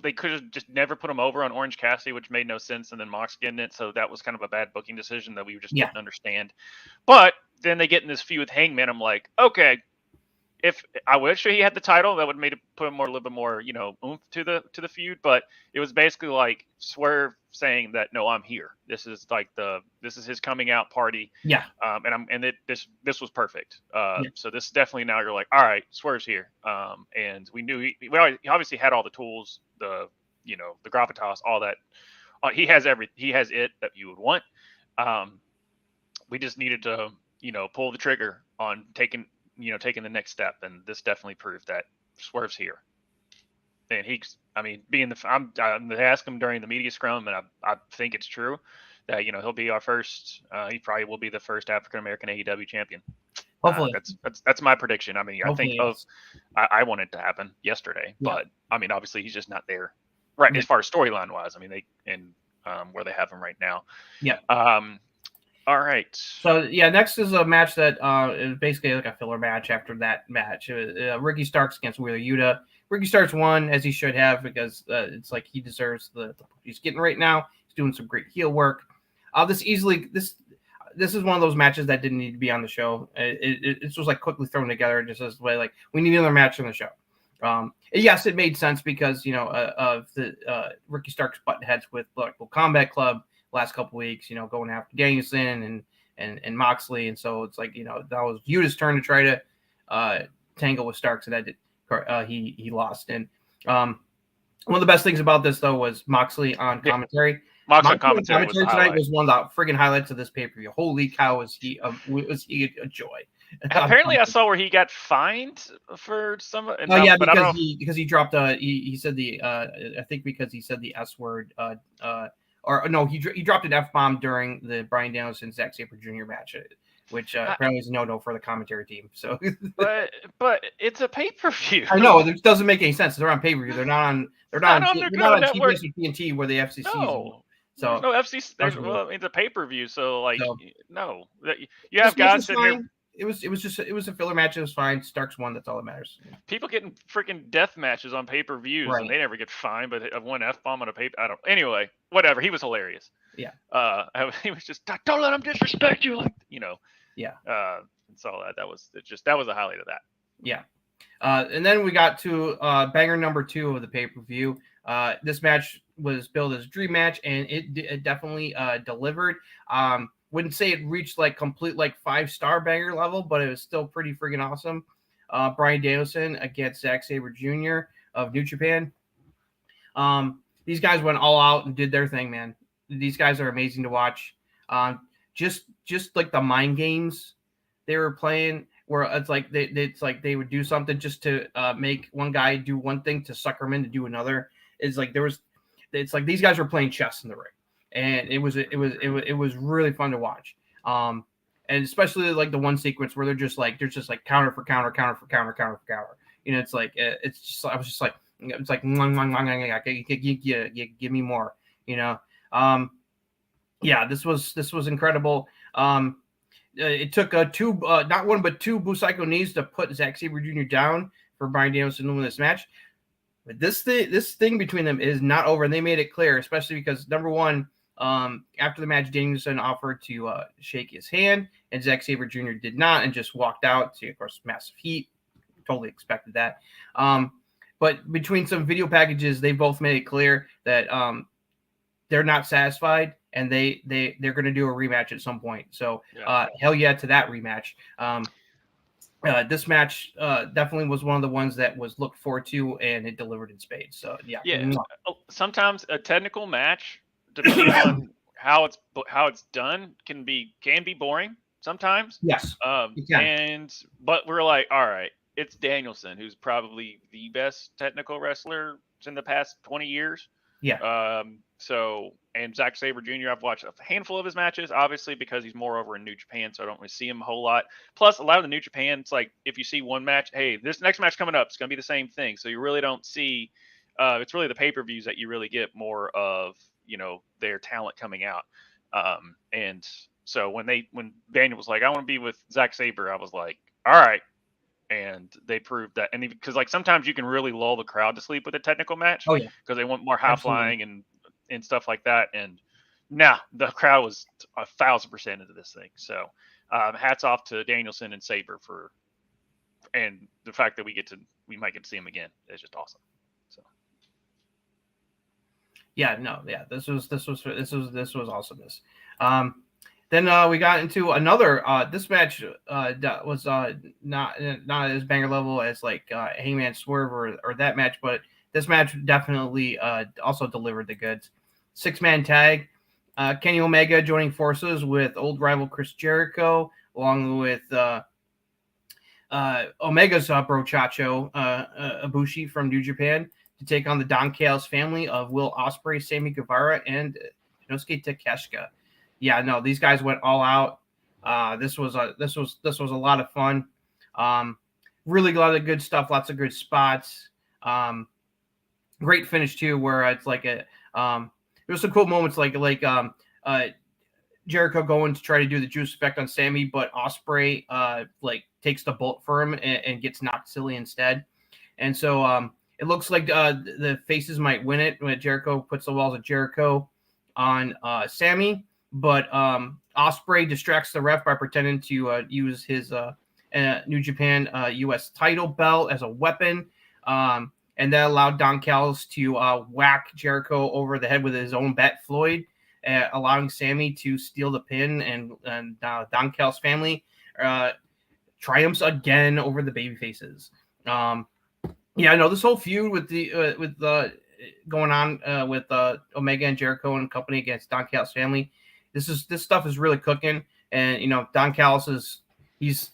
they could have just never put him over on Orange Cassidy, which made no sense, and then Mox getting it, so that was kind of a bad booking decision that we just didn't understand. But then they get in this feud with Hangman. I'm like, okay, if I wish he had the title, that would have made it put a little bit more, oomph to the feud. But it was basically like Swerve saying that, no, I'm here. This is his coming out party. Yeah. This was perfect. So this definitely, now you're like, all right, Swerve's here. And we knew he obviously had all the tools, the gravitas, all that. He has it that you would want. We just needed to, pull the trigger on taking the next step, and this definitely proved that Swerve's here. And they asked him during the media scrum, and I think it's true that he'll be our first. He probably will be the first African American AEW champion. Hopefully, that's my prediction. I mean, hopefully, I want it to happen yesterday, but I mean, obviously, he's just not there, right? As far as storyline wise, I mean, where they have him right now. Yeah. All right. So next is a match that is basically like a filler match. After that match, Ricky Starks against Wheeler Yuta. Ricky Starks won, as he should have, because it's like he deserves the he's getting right now. He's doing some great heel work. This is one of those matches that didn't need to be on the show. It was like quickly thrown together just as way like we need another match on the show. Yes, it made sense because of the Ricky Starks button heads with Blackpool Combat Club last couple weeks, going after Danielson and Moxley, and so it's like that was Yuta's turn to try to tangle with Starks, and that did he lost. And one of the best things about this though was Moxley on commentary. Moxley on commentary tonight was one of the friggin' highlights of this pay-per-view. Holy cow, was he a joy? Apparently, I saw where he got fined for some. Because he dropped he said I think because he said the S word or no, he dropped an F-bomb during the Bryan Danielson Zack Sabre Jr. match, which apparently is a no-no for the commentary team. So, but it's a pay-per-view. I know it doesn't make any sense. They're on pay-per-view. They're not on TBS or TNT where the FCC is. So no FCC. It's a pay-per-view. So no, you have guys sitting here. It was a filler match. It was fine. Starks won. That's all that matters. People getting freaking death matches on pay-per-views, right, and they never get fined, but one F-bomb on a paper. Anyway, whatever. He was hilarious. Yeah. He was just, don't let him disrespect you, Yeah. And so that was a highlight of that. Yeah. And then we got to banger number 2 of the pay-per-view. This match was billed as a dream match, and it definitely delivered. Wouldn't say it reached complete 5-star banger level, but it was still pretty freaking awesome. Bryan Danielson against Zack Sabre Jr. of New Japan. These guys went all out and did their thing, man. These guys are amazing to watch. Just like the mind games they were playing, where it's like they would do something just to make one guy do one thing to sucker him in to do another. It's like there was it's like these guys were playing chess in the ring, and it was really fun to watch. And especially like the one sequence where they're just like counter for counter, counter for counter, counter for counter. It's just I was just like it's like give me more. This was incredible. It took not one but two Busaiku knees to put Zack Sabre Jr. down for Bryan Danielson to win this match. But this thing between them is not over, and they made it clear, especially because number one, after the match, Danielson offered to shake his hand, and Zack Sabre Jr. did not, and just walked out to, of course, massive heat. Totally expected that. But between some video packages, they both made it clear that they're not satisfied, and they're going to do a rematch at some point. So hell yeah to that rematch. This match definitely was one of the ones that was looked forward to, and it delivered in spades. So yeah. Sometimes a technical match, depending on how it's done, can be boring sometimes. Yes. But we're like, all right, it's Danielson, who's probably the best technical wrestler in the past 20 years. Yeah. And Zack Sabre Jr., I've watched a handful of his matches, obviously, because he's more over in New Japan, so I don't really see him a whole lot. Plus, a lot of the New Japan, it's like if you see one match, hey, this next match coming up, it's going to be the same thing. So you really don't see it's really the pay-per-views that you really get more of, their talent coming out. And so when Daniel was like, I want to be with Zack Sabre, I was like, all right. And they proved that. And because like sometimes you can really lull the crowd to sleep with a technical match. Oh, yeah. Because they want more high flying and stuff like that. And the crowd was 1,000% into this thing. So hats off to Danielson and Sabre and the fact that we might get to see him again. It's just awesome. So. This was awesomeness. Then we got into another. This match that was not as banger level as like Hangman Swerve or that match, but this match definitely also delivered the goods. 6-man tag. Kenny Omega joining forces with old rival Chris Jericho, along with Omega's bro Chacho Ibushi from New Japan, to take on the Don Callis family of Will Ospreay, Sammy Guevara, and Inosuke Takeshita. Yeah, no, these guys went all out. This was a lot of fun. Really a lot of good stuff, lots of good spots. Great finish too, where it's like there's some cool moments like Jericho going to try to do the juice effect on Sammy, but Ospreay takes the bullet for him and gets knocked silly instead. And so it looks like the faces might win it when Jericho puts the walls of Jericho on Sammy. But Ospreay distracts the ref by pretending to use his New Japan U.S. title belt as a weapon. And that allowed Don Callis to whack Jericho over the head with his own bat, Floyd, allowing Sammy to steal the pin. And Don Callis' family triumphs again over the babyfaces. This whole feud with the going on with Omega and Jericho and company against Don Callis' family. This stuff is really cooking, and Don Callis he's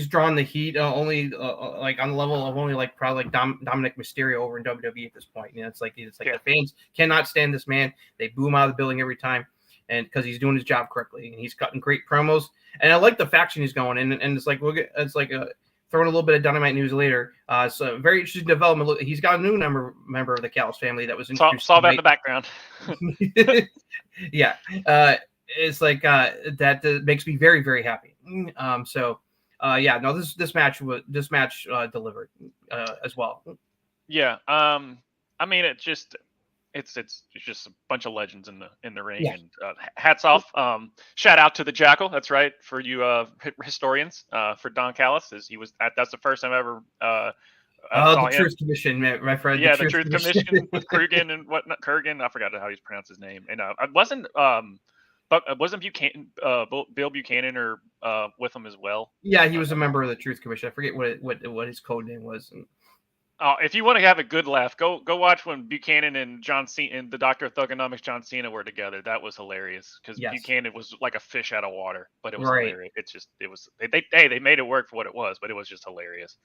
drawn the heat only like on the level of only like probably like Dominic Mysterio over in WWE at this point. It's like the fans cannot stand this man. They boo him out of the building every time, and because he's doing his job correctly and he's cutting great promos. And I like the faction he's going in, and it's like throwing a little bit of Dynamite news later. So very interesting development. He's got a new member of the Callis family that was introduced. Saw that in the background. Yeah. It's like that makes me very, very happy. This match delivered as well. Yeah. I mean, it's just a bunch of legends in the ring, and hats off. Shout out to the Jackal. That's right, for you historians. For Don Callis, that's the first time I ever saw him. Truth Commission, my friend. Yeah, the Truth Commission with Kurgan and whatnot. Kurgan, I forgot how he's pronounced his name. And wasn't Buchanan, Bill Buchanan, or with him as well? Yeah, he was a member of the Truth Commission. I forget what his code name was. If you want to have a good laugh, go watch when Buchanan and John Cena and the Doctor of Thugonomics John Cena were together. That was hilarious because Buchanan was like a fish out of water, but it was hilarious. They made it work for what it was, but it was just hilarious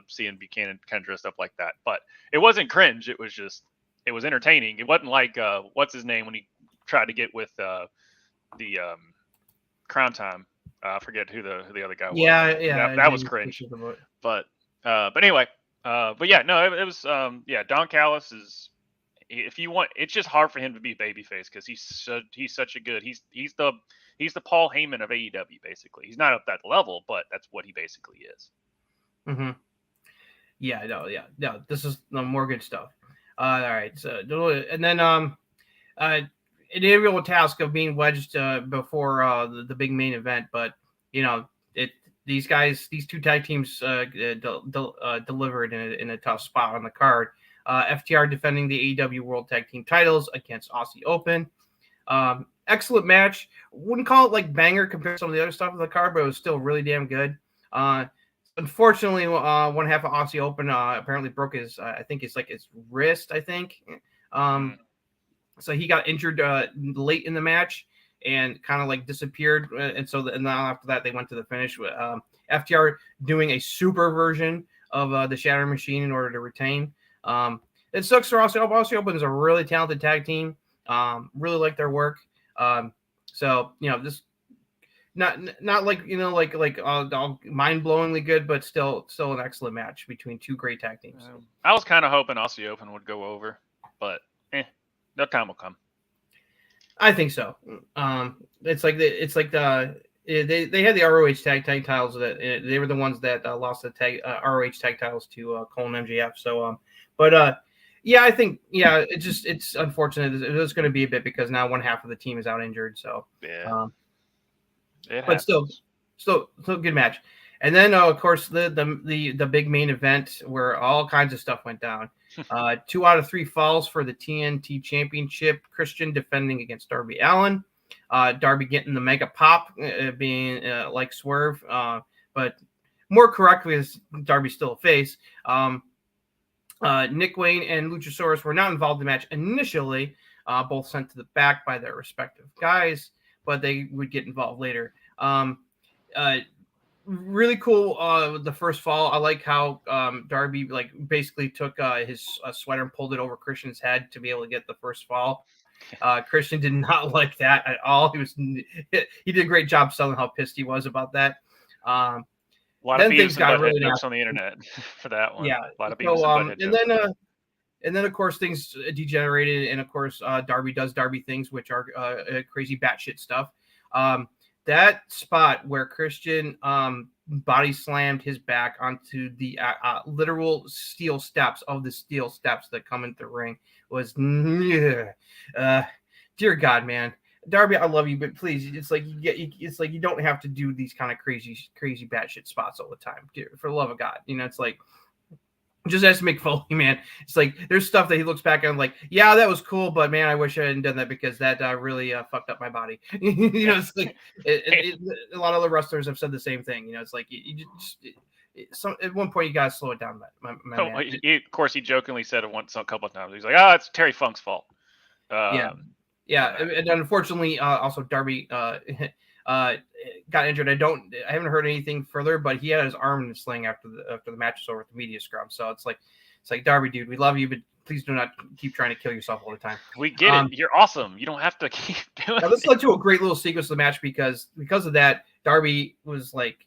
seeing Buchanan kind of dressed up like that. But it wasn't cringe. It was it was entertaining. It wasn't like what's his name when he tried to get with the Crown Time. I forget who the other guy was. Yeah. That was cringe. But anyway, but yeah, no, it was Don Callis is, if you want, it's just hard for him to be babyface because he's such a good, he's the Paul Heyman of AEW basically. He's not at that level, but that's what he basically is. Mm-hmm. Yeah, no. This is more good stuff. All right, so and then an integral task of being wedged before the big main event, but these two tag teams delivered in a tough spot on the card. FTR defending the AEW World Tag Team titles against Aussie Open. Excellent match. Wouldn't call it like banger compared to some of the other stuff on the card, but it was still really damn good. Unfortunately, one half of Aussie Open apparently broke his, I think it's like his wrist, I think. So he got injured late in the match and kind of like disappeared. And then after that, they went to the finish with FTR doing a super version of the Shatter Machine in order to retain. It sucks for Aussie Open. Aussie Open is a really talented tag team. Really like their work. So this. Not like mind-blowingly good, but still an excellent match between two great tag teams. I was kind of hoping Aussie Open would go over, but no time will come. I think so. They had the ROH tag titles that they were the ones that lost the ROH tag titles to Cole and MJF. So I think it's unfortunate. It's going to be a bit because now one half of the team is out injured. So yeah. But still good match. And then of course the big main event where all kinds of stuff went down. 2 out of 3 falls for the TNT Championship. Christian defending against Darby Allin. Darby getting the mega pop, being like Swerve, but more correctly is Darby's still a face. Nick Wayne and Luchasaurus were not involved in the match initially, both sent to the back by their respective guys, but they would get involved later. Really cool. The first fall, I like how Darby basically took his sweater and pulled it over Christian's head to be able to get the first fall. Christian did not like that at all. He did a great job selling how pissed he was about that. A lot of things got really nice on the internet for that one. Yeah, a lot of people. And then of course things degenerated, and of course Darby does Darby things, which are crazy batshit stuff. That spot where Christian body slammed his back onto the literal steel steps that come into the ring was, dear God, man. Darby, I love you, but please, it's like you don't have to do these kind of crazy batshit spots all the time, dude, for the love of God. It's like, just ask Mick Foley, man. It's like there's stuff that he looks back and like, yeah, that was cool, but man, I wish I hadn't done that because that really fucked up my body. It's like a lot of the wrestlers have said the same thing. It's like you just at one point you gotta slow it down, man. Of course, he jokingly said it once a couple of times. He's like, "Oh, it's Terry Funk's fault." Yeah, and unfortunately, also Darby got injured. I haven't heard anything further, but he had his arm in a sling after the match was over with the media scrum. So it's like Darby, dude, we love you, but please do not keep trying to kill yourself all the time. We get it. You're awesome. You don't have to keep doing it. This led to a great little sequence of the match because of that, Darby was like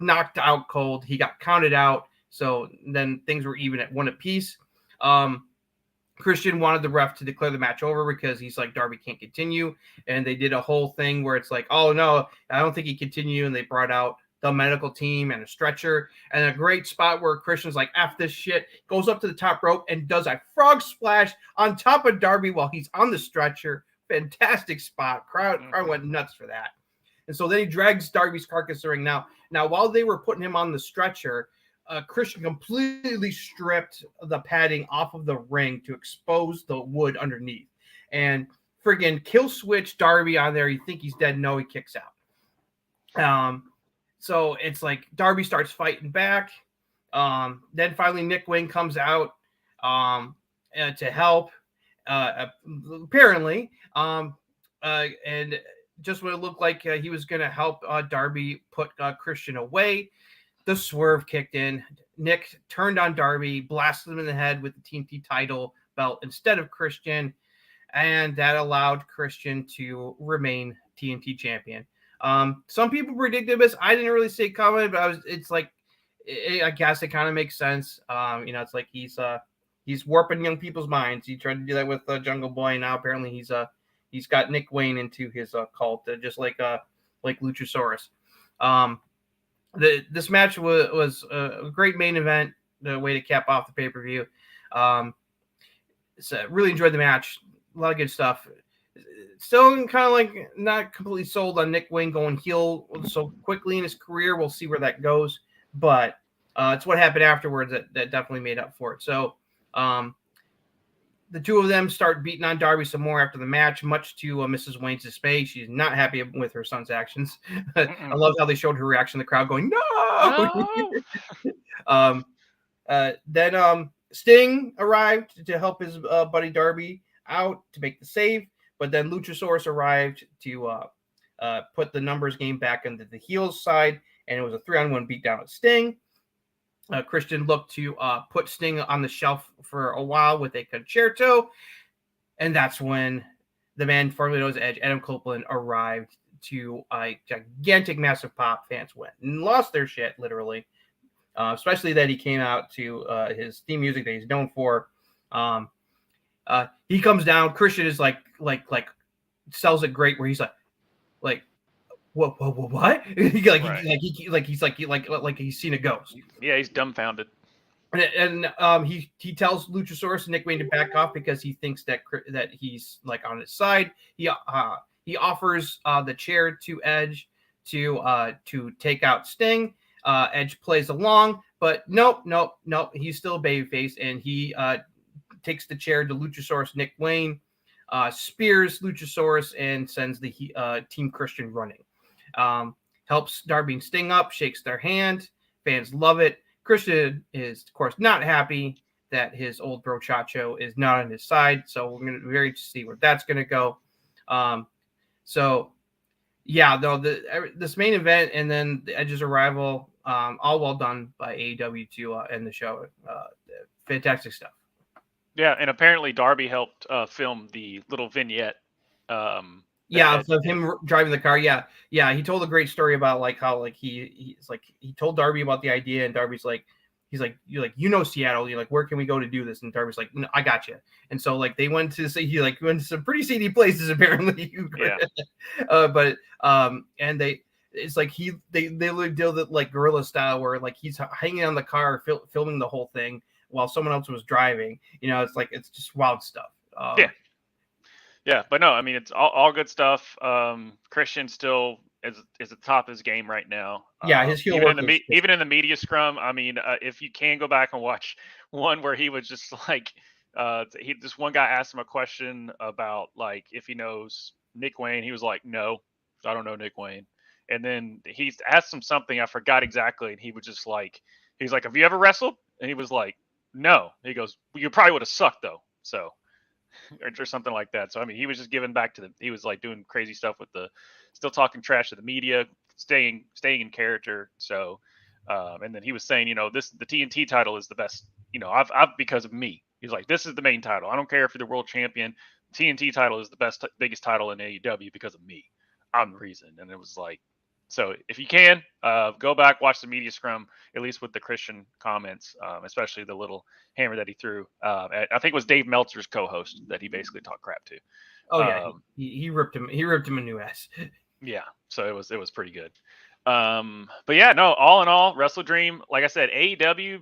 knocked out cold. He got counted out. So then things were even at 1 apiece. Christian wanted the ref to declare the match over because he's like, Darby can't continue. And they did a whole thing where it's like, oh, no, I don't think he continue. And they brought out the medical team and a stretcher and a great spot where Christian's like, F this shit, goes up to the top rope and does a frog splash on top of Darby while he's on the stretcher. Fantastic spot. Crowd went nuts for that. And so then he drags Darby's carcass to the ring. Now, while they were putting him on the stretcher, Christian completely stripped the padding off of the ring to expose the wood underneath. And friggin' kill switch Darby on there. You think he's dead. No, he kicks out. So it's like Darby starts fighting back. Then finally Nick Wayne comes out to help, apparently. And just when it looked like he was going to help Darby put Christian away, the swerve kicked in. Nick turned on Darby, blasted him in the head with the TNT title belt instead of Christian, and that allowed Christian to remain TNT champion. Some people predicted this. I didn't really see it coming, but I guess it kind of makes sense. It's like he's warping young people's minds. He tried to do that with Jungle Boy, and now apparently he's got Nick Wayne into his cult, just like Luchasaurus. This match was a great main event, the way to cap off the pay-per-view. So really enjoyed the match. A lot of good stuff. Still kind of like not completely sold on Nick Wayne going heel so quickly in his career. We'll see where that goes, but it's what happened afterwards that definitely made up for it. So the two of them start beating on Darby some more after the match, much to Mrs. Wayne's dismay. She's not happy with her son's actions. I love how they showed her reaction, the crowd going, no! Then Sting arrived to help his buddy Darby out to make the save, but then Luchasaurus arrived to put the numbers game back into the heels side, and it was a 3-on-1 beatdown of Sting. Christian looked to put Sting on the shelf for a while with a concerto, and that's when the man formerly known as Edge, Adam Copeland, arrived to a gigantic, massive pop. Fans went and lost their shit, literally, especially that he came out to his theme music that he's known for. He comes down. Christian is like sells it great, where he's like. What? He's seen a ghost. Yeah, he's dumbfounded. And he tells Luchasaurus and Nick Wayne to back off because he thinks that he's like on his side. He offers the chair to Edge to take out Sting. Edge plays along, but nope. He's still babyface, and he takes the chair to Luchasaurus, Nick Wayne, spears Luchasaurus, and sends the Team Christian running. Helps Darby and Sting up, shakes their hand. Fans love it. Christian is, of course, not happy that his old bro Chacho is not on his side, so we're going to be very to see where that's going to go. This main event and then the Edge's arrival, all well done by AEW to end the show. Fantastic stuff. Yeah, and apparently Darby helped film the little vignette. Of him driving the car. Yeah. He told a great story about how he told Darby about the idea, and Darby's he's like, Seattle. You're like, where can we go to do this? And Darby's like, no, I got you. And so they went to went to some pretty seedy places apparently. Yeah. And they literally did it guerrilla style, where he's hanging on the car filming the whole thing while someone else was driving. It's just wild stuff. Yeah, but no, I mean, it's all good stuff. Christian still is at the top of his game right now. Yeah, his heel even in the media scrum. I mean, if you can go back and watch one where he was just this one guy asked him a question about if he knows Nick Wayne. He was like, no, I don't know Nick Wayne. And then he asked him something, I forgot exactly, and he was just he's like, have you ever wrestled? And he was like, no. He goes, well, you probably would have sucked though. So. Or something like that. So I mean, he was just giving back to he was doing crazy stuff with still talking trash to the media, staying in character. So and then he was saying, the TNT title is the best, I've because of me. He's like, this is the main title. I don't care if you're the world champion. TNT title is the biggest title in AEW because of me. I'm the reason. And it was so if you can, go back, watch the media scrum, at least with the Christian comments, especially the little hammer that he threw. I think it was Dave Meltzer's co-host that he basically talked crap to. Oh yeah, he ripped him. He ripped him a new ass. Yeah, so it was pretty good. But yeah, no, all in all, Wrestledream, like I said, AEW,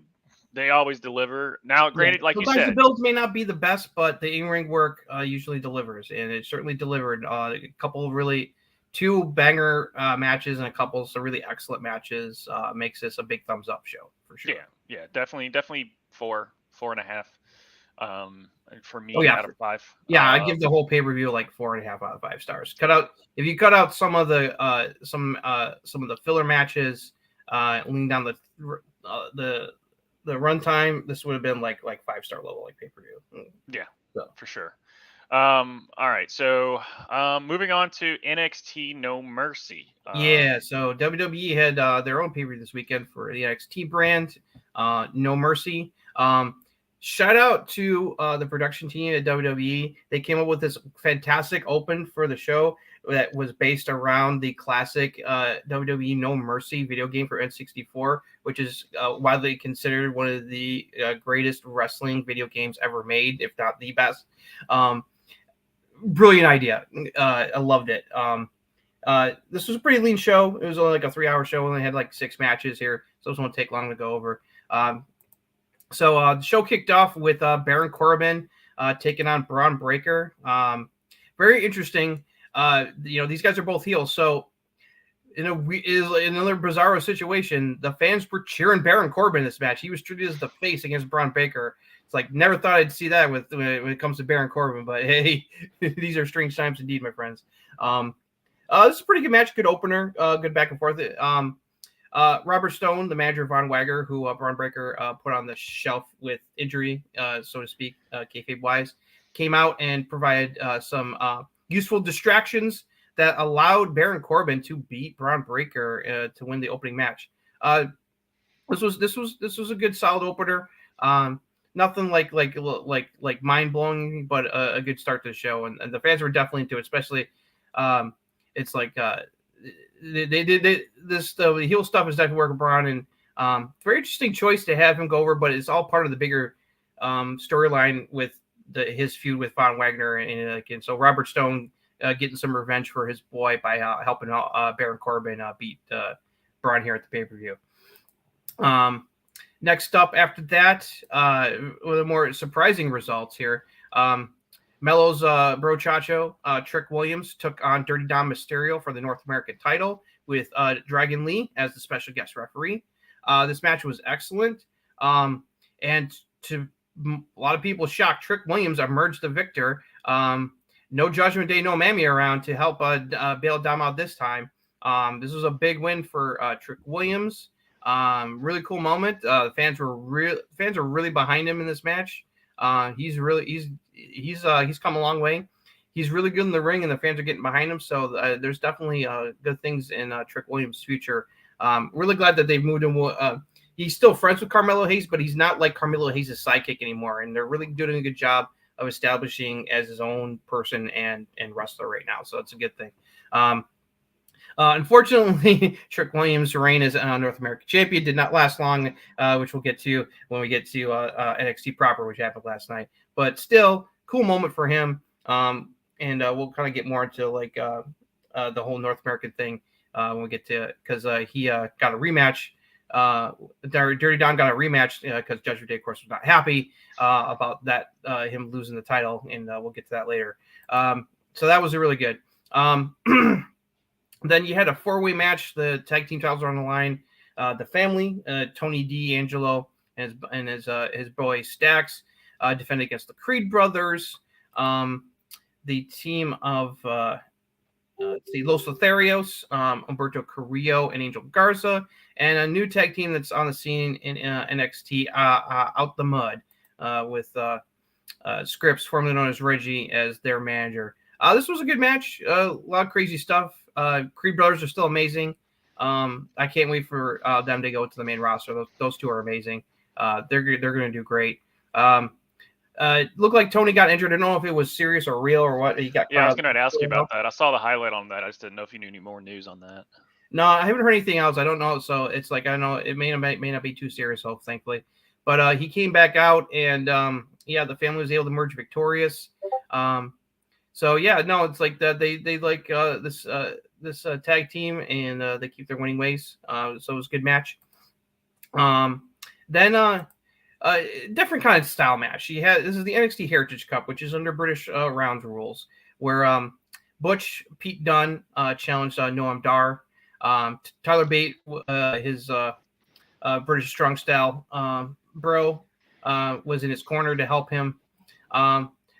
they always deliver. Now, granted, like you said, the builds may not be the best, but the in-ring work usually delivers, and it certainly delivered. A couple of really. 2 banger matches and a couple of really excellent matches makes this a big thumbs up show for sure. Yeah, definitely 4.5 for me out of 5. Yeah, I give the whole pay-per-view 4.5 out of 5 stars. If you cut out some of the filler matches, lean down the runtime, this would have been 5-star level pay-per-view. Yeah, for sure. All right, so moving on to NXT No Mercy. So WWE had their own pay-per-view this weekend for the NXT brand, No Mercy. shout out to the production team at WWE. They came up with this fantastic open for the show that was based around the classic WWE No Mercy video game for N64, which is widely considered one of the greatest wrestling video games ever made, if not the best. Brilliant idea. I loved it. This was a pretty lean show. It was only like a 3-hour show. Only had like 6 matches here, so it won't take long to go over. So the show kicked off with Baron Corbin taking on Braun Breaker. Very interesting. These guys are both heels. So in another bizarro situation, the fans were cheering Baron Corbin in this match. He was treated as the face against Braun Breaker. It's like, never thought I'd see that when it comes to Baron Corbin, but hey, these are strange times indeed, my friends. This is a pretty good match, good opener, good back and forth. Robert Stone, the manager of Von Wagner, who Braun Breaker put on the shelf with injury, so to speak, kayfabe-wise, came out and provided some useful distractions that allowed Baron Corbin to beat Braun Breaker to win the opening match. This was a good, solid opener. Nothing like mind blowing, but a good start to the show, and the fans were definitely into it. Especially, it's like the heel stuff is definitely working Braun, and very interesting choice to have him go over, but it's all part of the bigger storyline with his feud with Von Wagner, and so Robert Stone getting some revenge for his boy by helping Baron Corbin beat Braun here at the pay-per-view. Next up after that, one of the more surprising results here. Melo's bro Chacho, Trick Williams, took on Dirty Dom Mysterio for the North American title with Dragon Lee as the special guest referee. This match was excellent. And to a lot of people's shock, Trick Williams emerged the victor. No Judgment Day, no Mammy around to help bail Dom out this time. This was a big win for Trick Williams. Really cool moment. Fans are really behind him in this match. He's come a long way. He's really good in the ring, and the fans are getting behind him. So there's definitely good things in Trick Williams' future. Really glad that they've moved him. He's still friends with Carmelo Hayes, but he's not like Carmelo Hayes' sidekick anymore. And they're really doing a good job of establishing as his own person and wrestler right now. So it's a good thing. Unfortunately, Trick Williams' reign as North American champion did not last long, which we'll get to when we get to NXT proper, which happened last night. But still, cool moment for him. And we'll kind of get more into like the whole North American thing when we get to it, because he got a rematch. Dirty Don got a rematch because Judgment Day, of course, was not happy about that, him losing the title, and we'll get to that later. So that was really good. Then you had a 4-way match. The tag team titles are on the line. The family, Tony D'Angelo and his boy Stax, defended against the Creed brothers. The team of Los Lotharios, Humberto Carrillo and Angel Garza, and a new tag team that's on the scene in NXT, Out the Mud, with Scripps, formerly known as Reggie, as their manager. This was a good match. A lot of crazy stuff. Creed brothers are still amazing. I can't wait for them to go to the main roster. Those two are amazing. They're going to do great. Looked like Tony got injured. I don't know if it was serious or real or what. He got. Yeah, I was going to ask you about that. I saw the highlight on that. I just didn't know if you knew any more news on that. No, I haven't heard anything else. I don't know. So it's like, I know it may not be too serious, hope, thankfully. But he came back out, and the family was able to emerge victorious. So yeah, no, it's like that they like this tag team, and they keep their winning ways. So it was a good match. Then different kind of style match. This is the NXT Heritage Cup, which is under British round rules, where Butch Pete Dunne challenged Noam Dar. Tyler Bate, his British strong style bro, was in his corner to help him.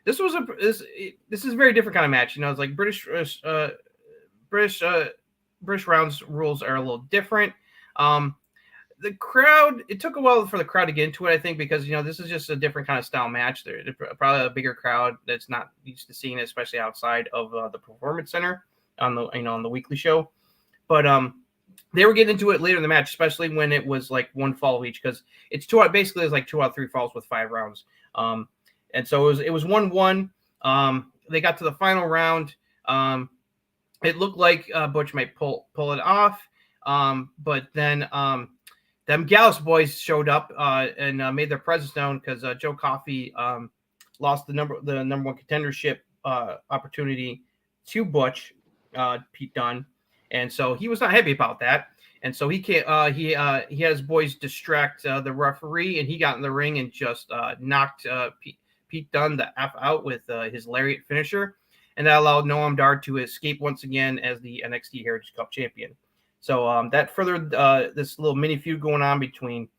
This is a very different kind of match. It's like British rounds rules are a little different. The crowd, it took a while for the crowd to get into it, I think, because this is just a different kind of style match. They're probably a bigger crowd that's not used to seeing it, especially outside of the Performance Center on the weekly show. But they were getting into it later in the match, especially when it was like one fall each, because it's basically it's like 2 out of 3 falls with 5 rounds. And so it was 1-1. They got to the final round. It looked like Butch might pull it off, but then them Gallus boys showed up and made their presence known because Joe Coffey lost the number 1 contendership opportunity to Butch, Pete Dunne, and so he was not happy about that. And so he can't. He had his boys distract the referee, and he got in the ring and just knocked Pete Dunne the F out with his lariat finisher, and that allowed Noam Dar to escape once again as the NXT Heritage Cup champion. So that furthered this little mini feud going on between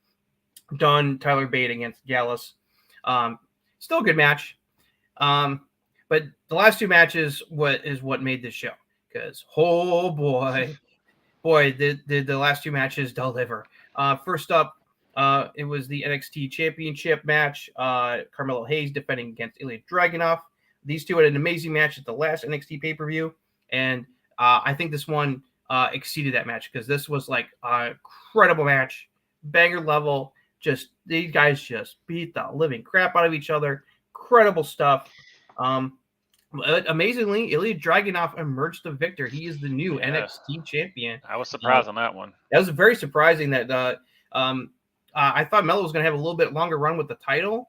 Dunne, Tyler Bate against Gallus. Still a good match. But the last 2 matches what made this show, because oh boy, did the last 2 matches deliver. First up, it was the NXT Championship match. Carmelo Hayes defending against Ilya Dragunov. These two had an amazing match at the last NXT pay-per-view, and I think this one exceeded that match because this was like a incredible match, banger level. Just these guys just beat the living crap out of each other. Incredible stuff. Amazingly, Ilya Dragunov emerged the victor. He is the new NXT champion. I was surprised on that one. That was very surprising. That I thought Melo was going to have a little bit longer run with the title.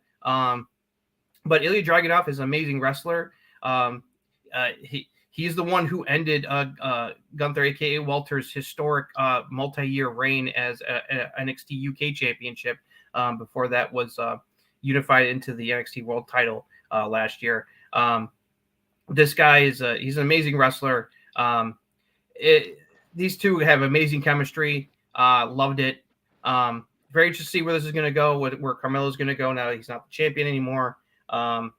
But Ilya Dragunov is an amazing wrestler. He's the one who ended Gunther, a.k.a. Walter's historic multi-year reign as a NXT UK championship. Before that was unified into the NXT World title last year. This guy he's an amazing wrestler. These two have amazing chemistry. Loved it. Very interested to see where this is going to go, where Carmelo's going to go now that he's not the champion anymore. And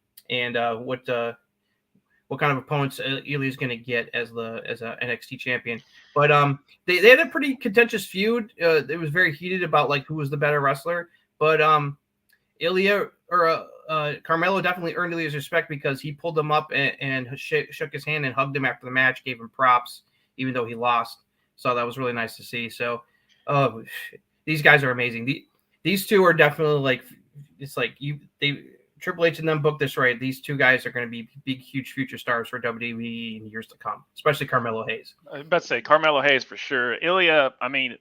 what kind of opponents Ilya's going to get as a NXT champion. But they had a pretty contentious feud. It was very heated about like who was the better wrestler. But Carmelo definitely earned Ilya's respect because he pulled him up and shook his hand and hugged him after the match, gave him props, even though he lost. So that was really nice to see. So these guys are amazing. These two are definitely like, it's like Triple H and them booked this right. These 2 guys are going to be big, huge future stars for WWE in years to come, especially Carmelo Hayes. I was about to say Carmelo Hayes for sure. Ilya, I mean,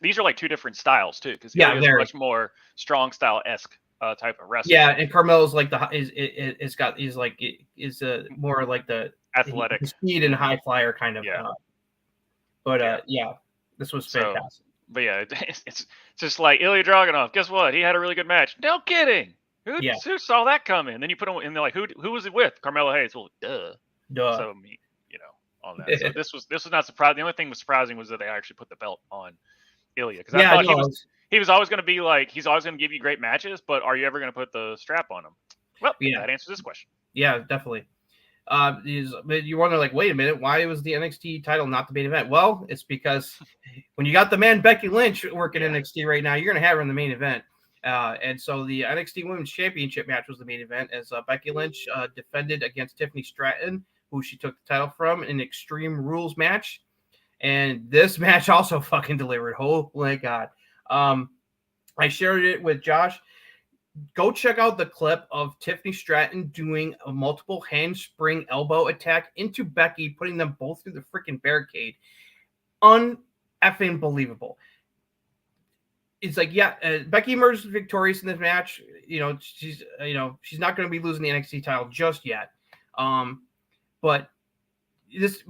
these are like 2 different styles too, because Ilya is much more strong style-esque type of wrestler. Yeah, and Carmelo's like more like the athletic, speed and high flyer kind of. Yeah. This was fantastic. But yeah, it's just like Ilya Dragunov. Guess what? He had a really good match. No kidding. Who saw that coming? Then you put him in there like, who was it with? Carmelo Hayes. Well, duh. So on that. So this was not surprising. The only thing was surprising was that they actually put the belt on Ilya, because I thought he was always going to be like, he's always going to give you great matches, but are you ever going to put the strap on him? Well, that answers this question. Yeah, definitely. You wonder, like, wait a minute, why was the NXT title not the main event? Well, it's because when you got the man Becky Lynch working NXT right now, you're going to have her in the main event. And so the NXT Women's Championship match was the main event as Becky Lynch defended against Tiffany Stratton, who she took the title from, in an Extreme Rules match. And this match also fucking delivered. Oh my God. I shared it with Josh. Go check out the clip of Tiffany Stratton doing a multiple handspring elbow attack into Becky, putting them both through the freaking barricade. Un-effing believable. It's like, Becky emerged victorious in this match. She's not going to be losing the NXT title just yet. But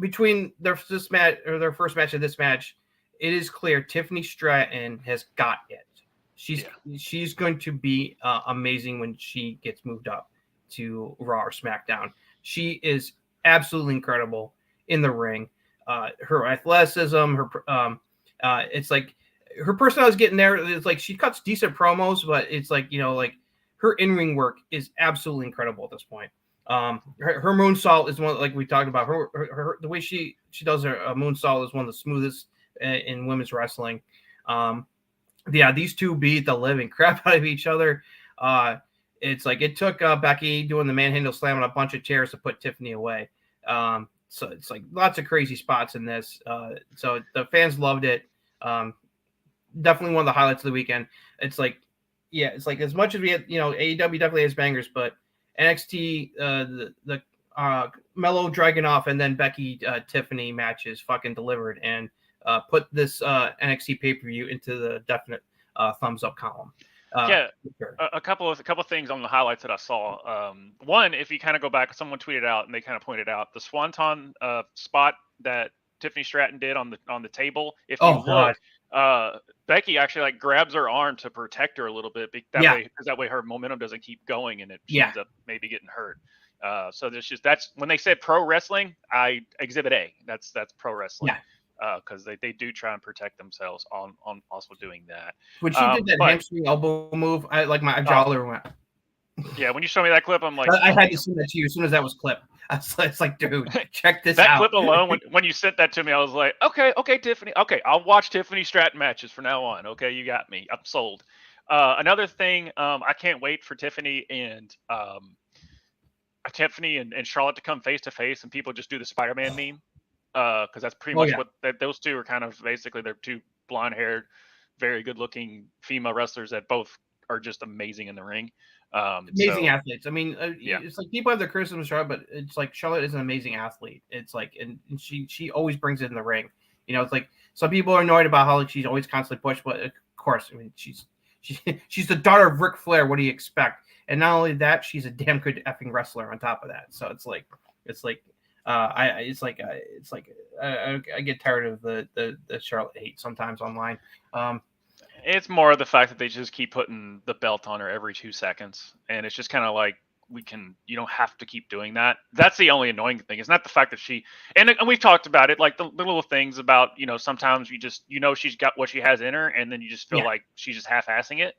between their first match and this match, it is clear Tiffany Stratton has got it. She's going to be amazing when she gets moved up to Raw or SmackDown. She is absolutely incredible in the ring. Her athleticism, it's like her personality is getting there. It's like she cuts decent promos, but it's like, her in-ring work is absolutely incredible at this point. Her moonsault is one, like we talked about. Her the way she does her moonsault is one of the smoothest in women's wrestling. These two beat the living crap out of each other. It's like it took Becky doing the manhandle slam on a bunch of chairs to put Tiffany away. So it's like lots of crazy spots in this. So the fans loved it. Definitely one of the highlights of the weekend. It's like, yeah, it's like as much as we had, AEW definitely has bangers, but NXT, the Mello Dragunov and then Becky Tiffany matches fucking delivered and put this NXT pay-per-view into the definite thumbs up column. Sure. A couple of things on the highlights that I saw. One, if you kind of go back, someone tweeted out and they kind of pointed out the Swanton spot that Tiffany Stratton did on the table. If you look, Becky actually like grabs her arm to protect her a little bit that way her momentum doesn't keep going and she ends up maybe getting hurt. So that's when they said pro wrestling, Exhibit A. That's pro wrestling. Yeah. Because they do try and protect themselves on also doing that. When she did that hamstring elbow move, my jaw went. Yeah, when you show me that clip, I'm like, I had to send that to you as soon as that was clipped. It's like, dude, check this out. That clip alone, when you sent that to me, I was like, okay, Tiffany, okay, I'll watch Tiffany Stratton matches from now on. Okay, you got me. I'm sold. Another thing, I can't wait for Tiffany and Charlotte to come face to face and people just do the Spider-Man meme. Because that's pretty much what those two are kind of basically. They're two blonde-haired, very good-looking female wrestlers that both are just amazing in the ring. Amazing athletes. I mean, it's like people have their criticisms, Charlotte, but it's like Charlotte is an amazing athlete. It's like, and she always brings it in the ring. It's like some people are annoyed about how she's always constantly pushed, but of course, I mean, she's the daughter of Ric Flair. What do you expect? And not only that, she's a damn good effing wrestler on top of that. So it's like. I get tired of the Charlotte hate sometimes online. It's more of the fact that they just keep putting the belt on her every 2 seconds, and it's just kind of like you don't have to keep doing that. That's the only annoying thing. It's not the fact that she and we've talked about it, like the little things about sometimes you just she's got what she has in her, and then you just feel like she's just half-assing it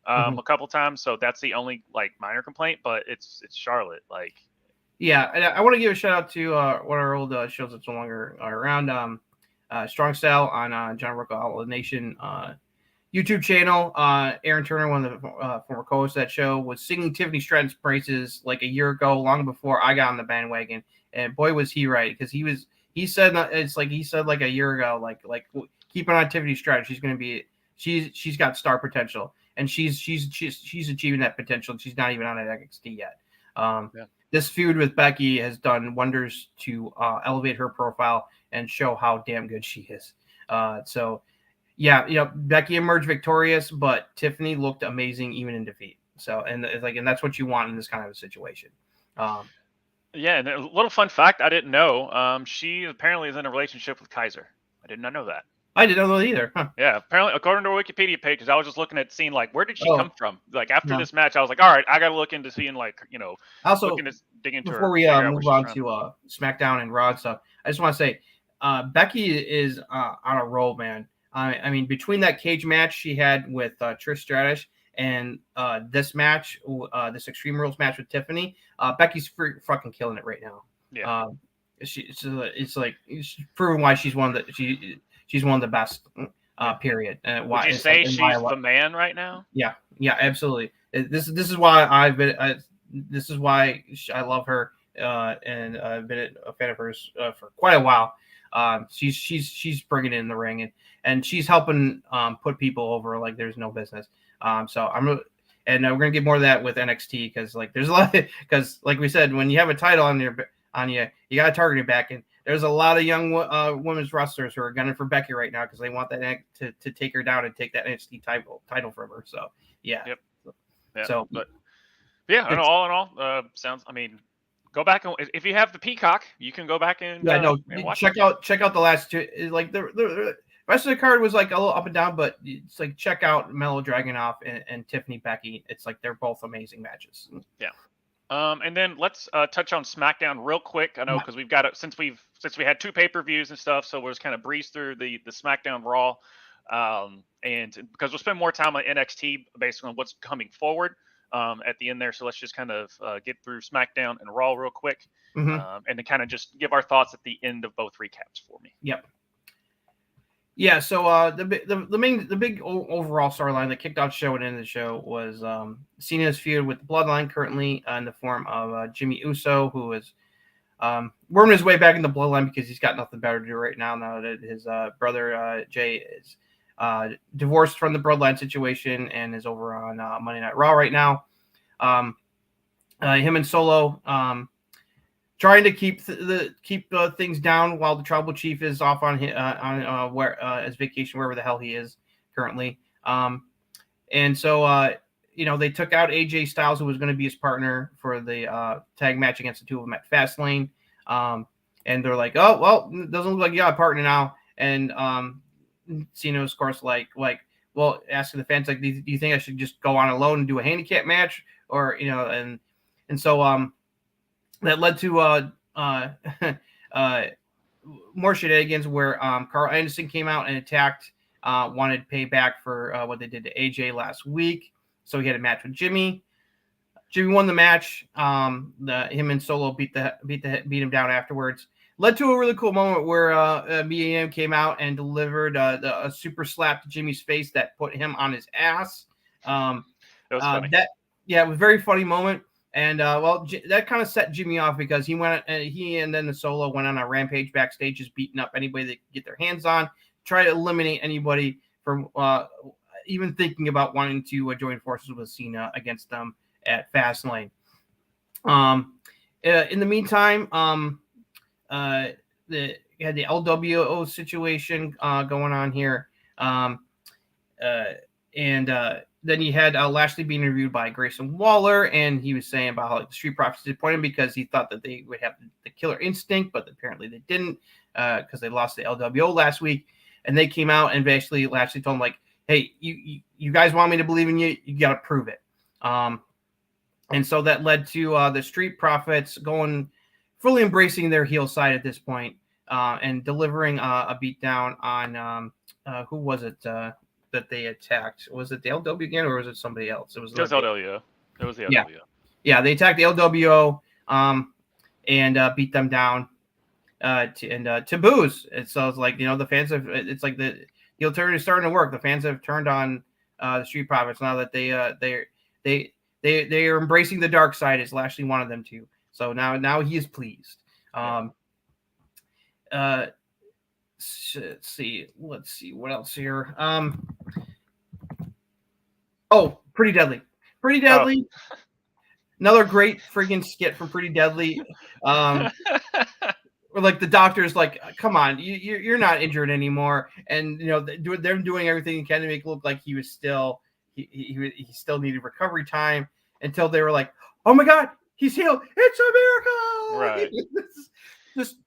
a couple times. So that's the only like minor complaint, but it's Charlotte like. Yeah, and I want to give a shout out to one of our old shows that's no longer around, Strong Style on John Ruckus Outlaw Nation YouTube channel. Aaron Turner, one of the former co-hosts of that show, was singing Tiffany Stratton's praises like a year ago, long before I got on the bandwagon. And boy, was he right, because he said like a year ago, like keep an eye on Tiffany Stratton. She's going to be she's got star potential, and she's achieving that potential. She's not even on NXT yet. This feud with Becky has done wonders to elevate her profile and show how damn good she is. Becky emerged victorious, but Tiffany looked amazing even in defeat. So, and that's what you want in this kind of a situation. And a little fun fact I didn't know. She apparently is in a relationship with Kaiser. I did not know that. I didn't know that either. Huh. Yeah, apparently, according to her Wikipedia page, because I was just looking at seeing like where did she come from? Like after this match, I was like, all right, I got to look into seeing Also dig into before her, we move on to SmackDown and Raw stuff. I just want to say, Becky is on a roll, man. I mean, between that cage match she had with Trish Stratus and this match, this Extreme Rules match with Tiffany, Becky's fucking killing it right now. Yeah, it's like it's proven why she's one of the she's one of the best. Period. Would you say she's the man right now? Yeah, absolutely. This is why this is why I love her, and I've been a fan of hers for quite a while. She's bringing it in the ring, and she's helping put people over like there's no business. So we're gonna get more of that with NXT because like there's a lot because like we said, when you have a title on you got to target it back, and there's a lot of young women's wrestlers who are gunning for Becky right now because they want that to take her down and take that NXT title from her. So yeah. Yep. Yeah. So, but yeah, all in all, sounds. I mean, go back and if you have the Peacock, you can go back and and watch check out the last two. Like the rest of the card was like a little up and down, but it's like check out Mello Dragunov and Tiffany Becky. It's like they're both amazing matches. Yeah. And then let's touch on SmackDown real quick. I know because we've got it since we had 2 pay-per-views and stuff, so we'll just kind of breeze through the SmackDown Raw, and because we'll spend more time on NXT based on what's coming forward at the end there. So let's just kind of get through SmackDown and Raw real quick, and then kind of just give our thoughts at the end of both recaps for me. Yep. Yeah, so the big overall storyline that kicked off the show and ended the show was Cena's feud with the Bloodline, currently in the form of Jimmy Uso, who is worming his way back in the bloodline because he's got nothing better to do right now that his brother Jay is divorced from the bloodline situation and is over on Monday Night Raw right now. Him and Solo trying to keep things down while the Tribal Chief is off on his vacation, wherever the hell he is currently. And so they took out AJ Styles, who was going to be his partner for the tag match against the two of them at Fastlane. And they're like, oh, well, it doesn't look like you got a partner now. And Cena's, of course, well, asking the fans, like, do you think I should just go on alone and do a handicap match? Or, and so that led to more shenanigans where Carl Anderson came out and attacked, wanted payback for what they did to AJ last week. So he had a match with Jimmy. Jimmy won the match. Him and Solo beat him down afterwards. Led to a really cool moment where BAM came out and delivered a super slap to Jimmy's face that put him on his ass. That was funny. It was a very funny moment. And that kind of set Jimmy off because he and then the Solo went on a rampage backstage, just beating up anybody they could get their hands on, try to eliminate anybody from even thinking about wanting to join forces with Cena against them at Fastlane. In the meantime, you had the LWO situation going on here, and then you had Lashley being interviewed by Grayson Waller, and he was saying about how the Street Profits disappointed because he thought that they would have the killer instinct, but apparently they didn't because they lost the LWO last week. And they came out and basically Lashley told him, like, hey, you guys want me to believe in you? You got to prove it. And so that led to the Street Profits fully embracing their heel side at this point, and delivering a beatdown on who was it that they attacked? Was it the LW again, or was it somebody else? It was LWO. It was the LWO. Yeah, they attacked the LWO and beat them down to boos. And so it's like, the fans have, it's like the heel turn is starting to work. The fans have turned on the Street Profits now that they are embracing the dark side as Lashley wanted them to. So now he is pleased. Let's see what else here. Pretty Deadly. Oh. Another great friggin' skit from Pretty Deadly. Where like the doctor's like, come on, you're not injured anymore, and they're doing everything they can to make it look like he was still he still needed recovery time until they were like, oh my god, he's healed, it's a miracle, right? Just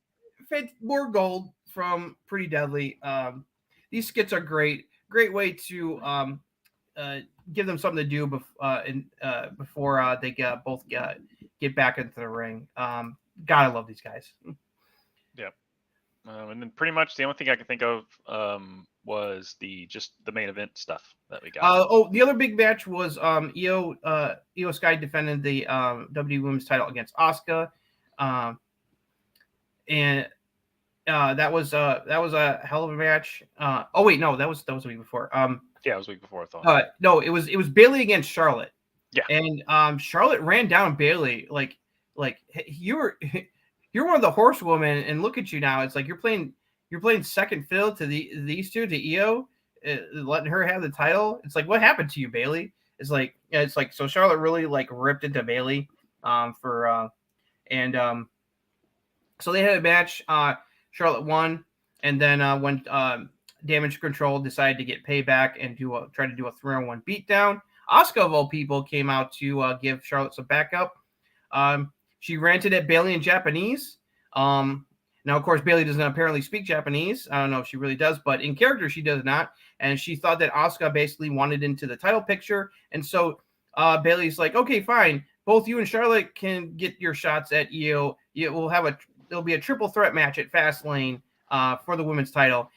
more gold from Pretty Deadly. These skits are great way to give them something to do before they get back into the ring. I love these guys. Yep. And then pretty much the only thing I can think of was the main event stuff that we got. The other big match was Io Sky defended the WWE Women's title against Asuka, and that was a hell of a match. That was the week before. Yeah, it was the week before, I thought. No, it was Bayley against Charlotte. Yeah, and Charlotte ran down Bayley like you're one of the horsewomen, and look at you now. It's like you're playing second fiddle to these two, to Io, letting her have the title. It's like, what happened to you, Bayley? It's like so Charlotte really like ripped into Bayley so they had a match. Charlotte won, and then when Damage Control decided to get payback and try to do a 3-on-1 beatdown, Asuka of all people came out to give Charlotte some backup. She ranted at Bayley in Japanese. Now, of course, Bayley doesn't apparently speak Japanese. I don't know if she really does, but in character, she does not. And she thought that Asuka basically wanted into the title picture. And so Bayley's like, okay, fine. Both you and Charlotte can get your shots at Io. There'll be a triple threat match at Fastlane for the women's title.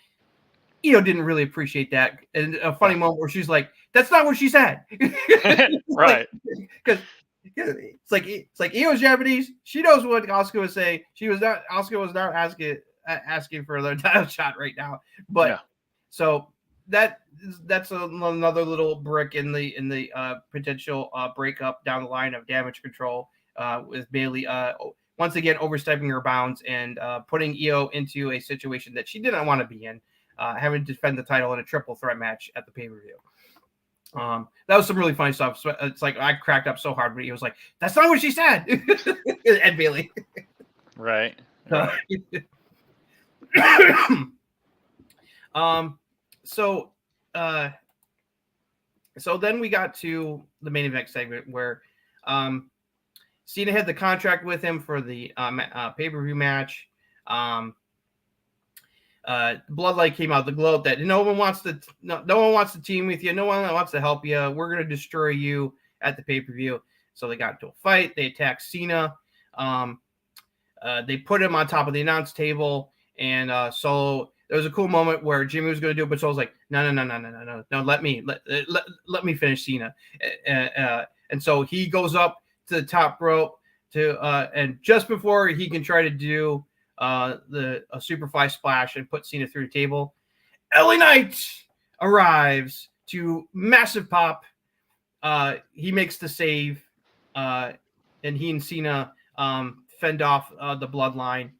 Io didn't really appreciate that. And a funny moment where she's like, that's not what she said. Right. Because it's like Io's Japanese. She knows what Asuka was saying. Asuka was not asking for the title shot right now. But so that's another little brick in the potential breakup down the line of Damage Control with Bayley once again overstepping her bounds and putting Io into a situation that she didn't want to be in, having to defend the title in a triple threat match at the pay-per-view. That was some really funny stuff. So it's like I cracked up so hard, but he was like, "That's not what she said." Ed Bailey. Right. So then we got to the main event segment where Cena had the contract with him for the pay-per-view match. Bloodlight came out the globe that no one wants to team with you. No one wants to help you. We're going to destroy you at the pay-per-view. So they got into a fight. They attacked Cena. They put him on top of the announce table. And Solo, there was a cool moment where Jimmy was going to do it, but Solo's like, no, let me finish Cena. And so he goes up to the top rope and just before he can try to do a Superfly splash and put Cena through the table, LA Knight arrives to massive pop. He makes the save, and he and Cena fend off the bloodline.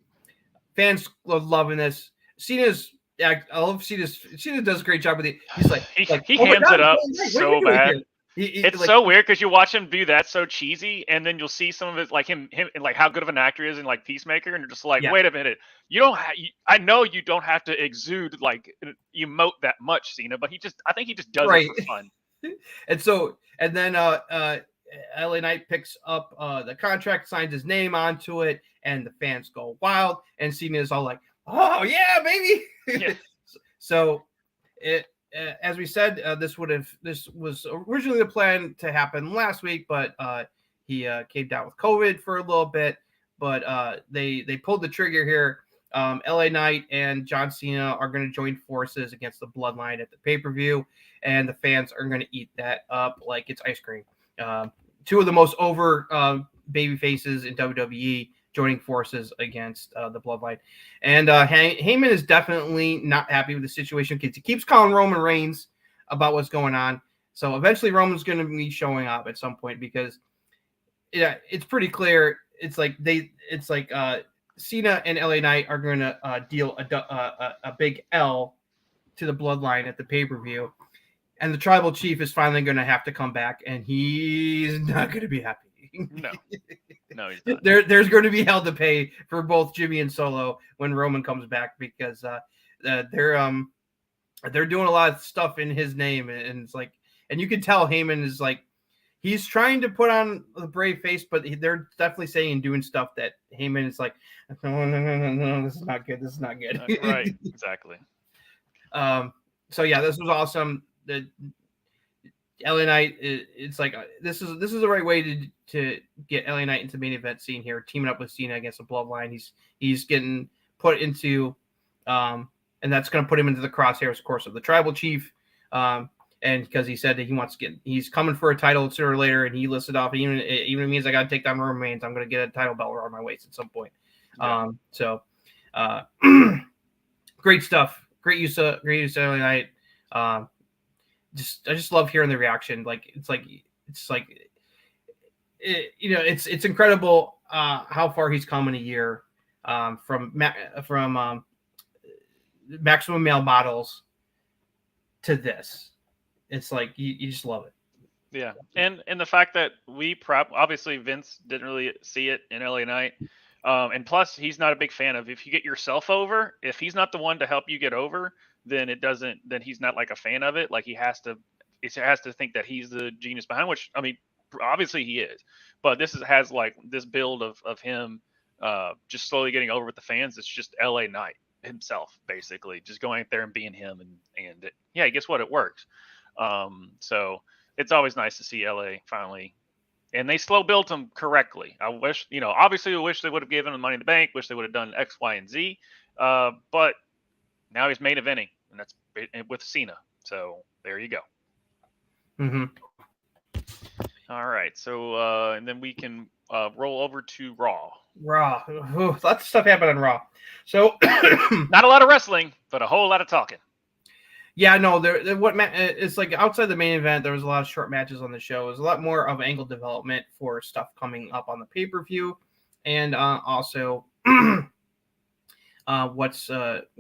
Fans love loving this. I love Cena's. Cena does a great job with it. He's like he hams it up so bad. It's like, so weird because you watch him do that so cheesy, and then you'll see some of it, like him, and like how good of an actor he is in like Peacemaker, and you're just like, wait a minute, you don't. I know you don't have to exude like emote that much, Cena, but I think he just does it for fun. and then LA Knight picks up the contract, signs his name onto it, and the fans go wild, and Cena is all like, "Oh yeah, baby!" Yeah. So as we said, this was originally the plan to happen last week, but he came down with COVID for a little bit. But they pulled the trigger here. LA Knight and John Cena are going to join forces against the Bloodline at the pay-per-view, and the fans are going to eat that up like it's ice cream. Two of the most over baby faces in WWE joining forces against the Bloodline. And Heyman is definitely not happy with the situation because he keeps calling Roman Reigns about what's going on. So eventually Roman's going to be showing up at some point because it's pretty clear. It's like Cena and LA Knight are going to deal a big L to the Bloodline at the pay-per-view. And the tribal chief is finally going to have to come back, and he's not going to be happy. No, he's not. There's going to be hell to pay for both Jimmy and Solo when Roman comes back because they're doing a lot of stuff in his name, and it's like, and you can tell Heyman is like, he's trying to put on the brave face, but they're definitely saying and doing stuff that Heyman is like, no, this is not good. This is not good. Right, exactly. So yeah, this was awesome. The LA Knight, it's like this is the right way to get LA Knight into the main event scene here, teaming up with Cena against the Bloodline. He's getting put into, and that's going to put him into the crosshairs, of course, of the tribal chief. And because he said that he's coming for a title sooner or later, and he listed off even if it means I got to take down Roman Reigns, I'm going to get a title belt around my waist at some point. Yeah. Great stuff. Great use of LA Knight. I just love hearing the reaction. It's incredible how far he's come in a year from Maximum Male Models to this. It's like you just love it. Yeah, and the fact that obviously Vince didn't really see it in LA Knight, and plus he's not a big fan of if you get yourself over. If he's not the one to help you get over, then he's not like a fan of it. Like he has to think that he's the genius behind, which I mean, obviously he is, but has like this build of him just slowly getting over with the fans. It's just LA Knight himself, basically just going out there and being him. And yeah, guess what? It works. So it's always nice to see LA finally, and they slow built him correctly. I wish, obviously we wish they would have given him Money in the Bank, wish they would have done X, Y, and Z. But now he's main eventing, and that's with Cena. So there you go. Mm-hmm. All right. So, and then we can roll over to Raw. Ooh, lots of stuff happened on Raw. So not a lot of wrestling, but a whole lot of talking. Yeah, no, it's like outside the main event, there was a lot of short matches on the show. There's a lot more of angle development for stuff coming up on the pay-per-view. and also what's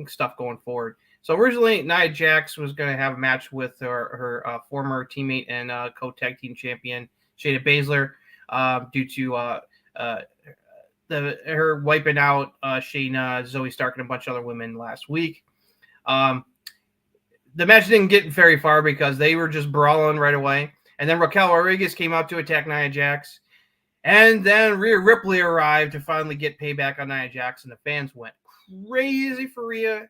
stuff going forward. So originally, Nia Jax was going to have a match with her former teammate and co-tag team champion Shayna Baszler due to her wiping out Shayna, Zoe Stark, and a bunch of other women last week. The match didn't get very far because they were just brawling right away. And then Raquel Rodriguez came out to attack Nia Jax. And then Rhea Ripley arrived to finally get payback on Nia Jax, and the fans went crazy for Rhea.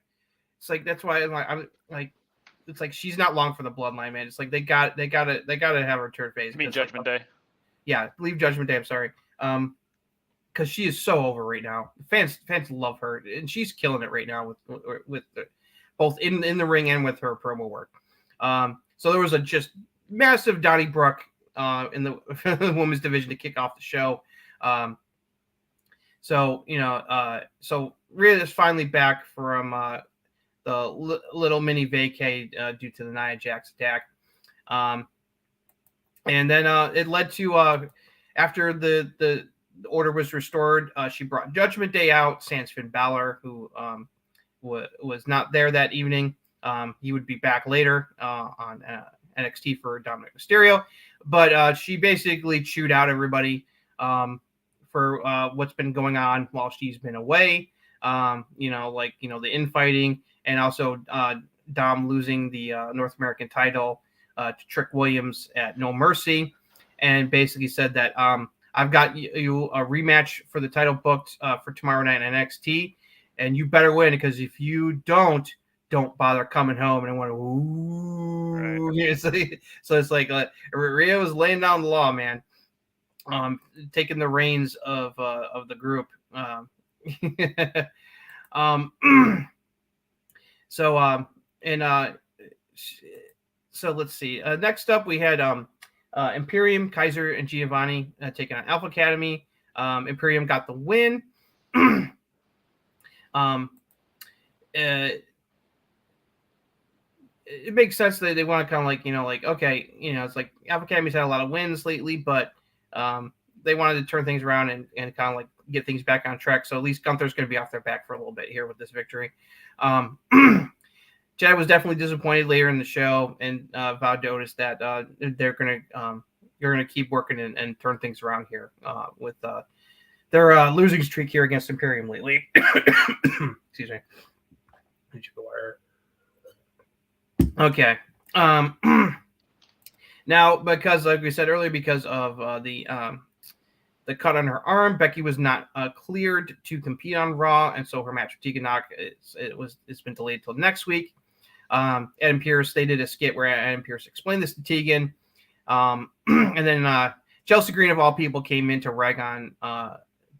It's like that's why I'm like it's like she's not long for the bloodline, man. It's like they gotta have her turn face. You mean Judgment Day? Yeah, leave Judgment Day. I'm sorry. Because she is so over right now. Fans love her, and she's killing it right now with both in the ring and with her promo work. So there was a just massive Donnybrook in the women's division to kick off the show. So Rhea is finally back from the little mini vacay due to the Nia Jax attack. And then it led to after the order was restored, she brought Judgment Day out, sans Finn Balor, who was not there that evening. He would be back later on NXT for Dominic Mysterio. But she basically chewed out everybody for what's been going on while she's been away. The infighting, and also Dom losing the North American title to Trick Williams at No Mercy, and basically said that I've got you a rematch for the title booked for tomorrow night in NXT, and you better win, because if you don't bother coming home. And I went, ooh. Right. So it's like Rhea was laying down the law, man. Taking the reins of the group. So let's see. Next up, we had Imperium, Kaiser, and Giovanni taking on Alpha Academy. Imperium got the win. It makes sense that they want to kind of okay, it's like Alpha Academy's had a lot of wins lately, but they wanted to turn things around and kind of like get things back on track. So at least Gunther's going to be off their back for a little bit here with this victory. Chad was definitely disappointed later in the show, and vowed noticed that they're going to keep working and turn things around here with their losing streak here against Imperium lately. Excuse me. Okay. Now, because like we said earlier, because of the cut on her arm, Becky was not cleared to compete on Raw, and so her match with Tegan Nox it's been delayed till next week. Adam Pearce, they did a skit where Adam Pearce explained this to Tegan, and then Chelsea Green of all people came in to rag on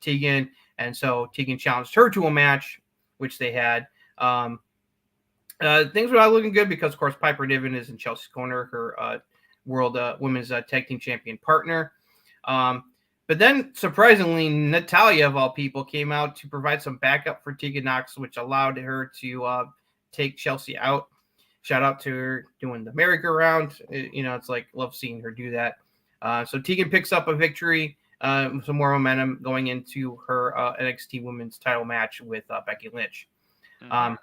Tegan, and so Tegan challenged her to a match, which they had. Things were not looking good because, of course, Piper Niven is in Chelsea's corner, her World Women's Tag Team Champion partner. But then, surprisingly, Natalya, of all people, came out to provide some backup for Tegan Nox, which allowed her to take Chelsea out. Shout out to her doing the merry-go-round. It's like, love seeing her do that. So Tegan picks up a victory, some more momentum going into her NXT Women's title match with Becky Lynch. Mm-hmm.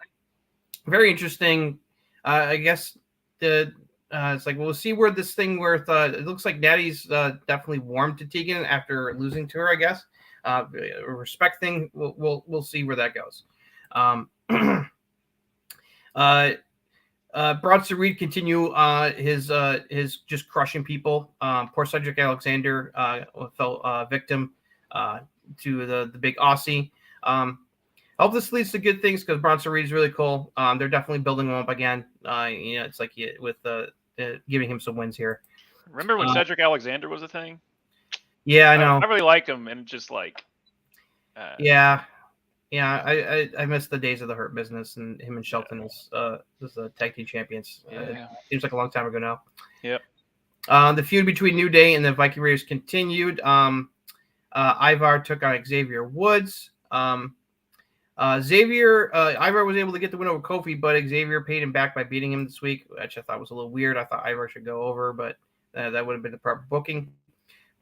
Very interesting. I guess it's like we'll see where this thing it looks like Natty's definitely warmed to Tegan after losing to her. I guess a respect thing. We'll see where that goes. Bronson Reed continue his just crushing people. Poor Cedric Alexander fell victim to the big Aussie. I hope this leads to good things because Bronson Reed is really cool. They're definitely building him up again. It's like with giving him some wins here. Remember when Cedric Alexander was a thing? Yeah, I know. I really like him, and just like. Yeah, I miss the days of the Hurt Business and him and Shelton as the tag team champions. It seems like a long time ago now. Yep. The feud between New Day and the Viking Raiders continued. Ivar took on Xavier Woods. Ivar was able to get the win over Kofi, but Xavier paid him back by beating him this week, which I thought was a little weird. I thought Ivar should go over, but that would have been the proper booking.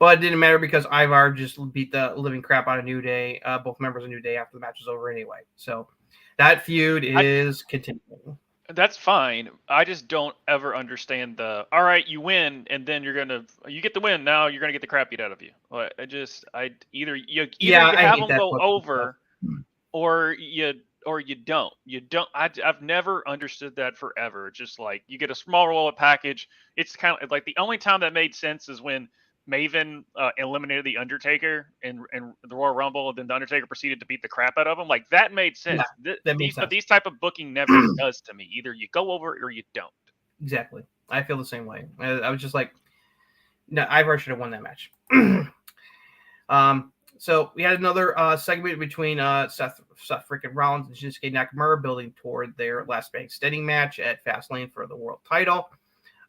But it didn't matter because Ivar just beat the living crap out of New Day, both members of New Day after the match was over anyway. So that feud is continuing. That's fine. I just don't ever understand the, all right, you win, and then you get the win, now you're gonna get the crap beat out of you. Either you have them go over, or you don't. I've never understood that forever. Just like you get a small roll-up package. It's kind of like the only time that made sense is when Maven eliminated the Undertaker in the Royal Rumble, and then the Undertaker proceeded to beat the crap out of him. Like that made sense. Yeah, that makes sense. But these type of booking never does to me. Either you go over or you don't. Exactly. I feel the same way. I was just like, no, Ivar should have won that match. So we had another segment between Seth freaking Rollins and Shinsuke Nakamura building toward their last man standing match at Fastlane for the world title.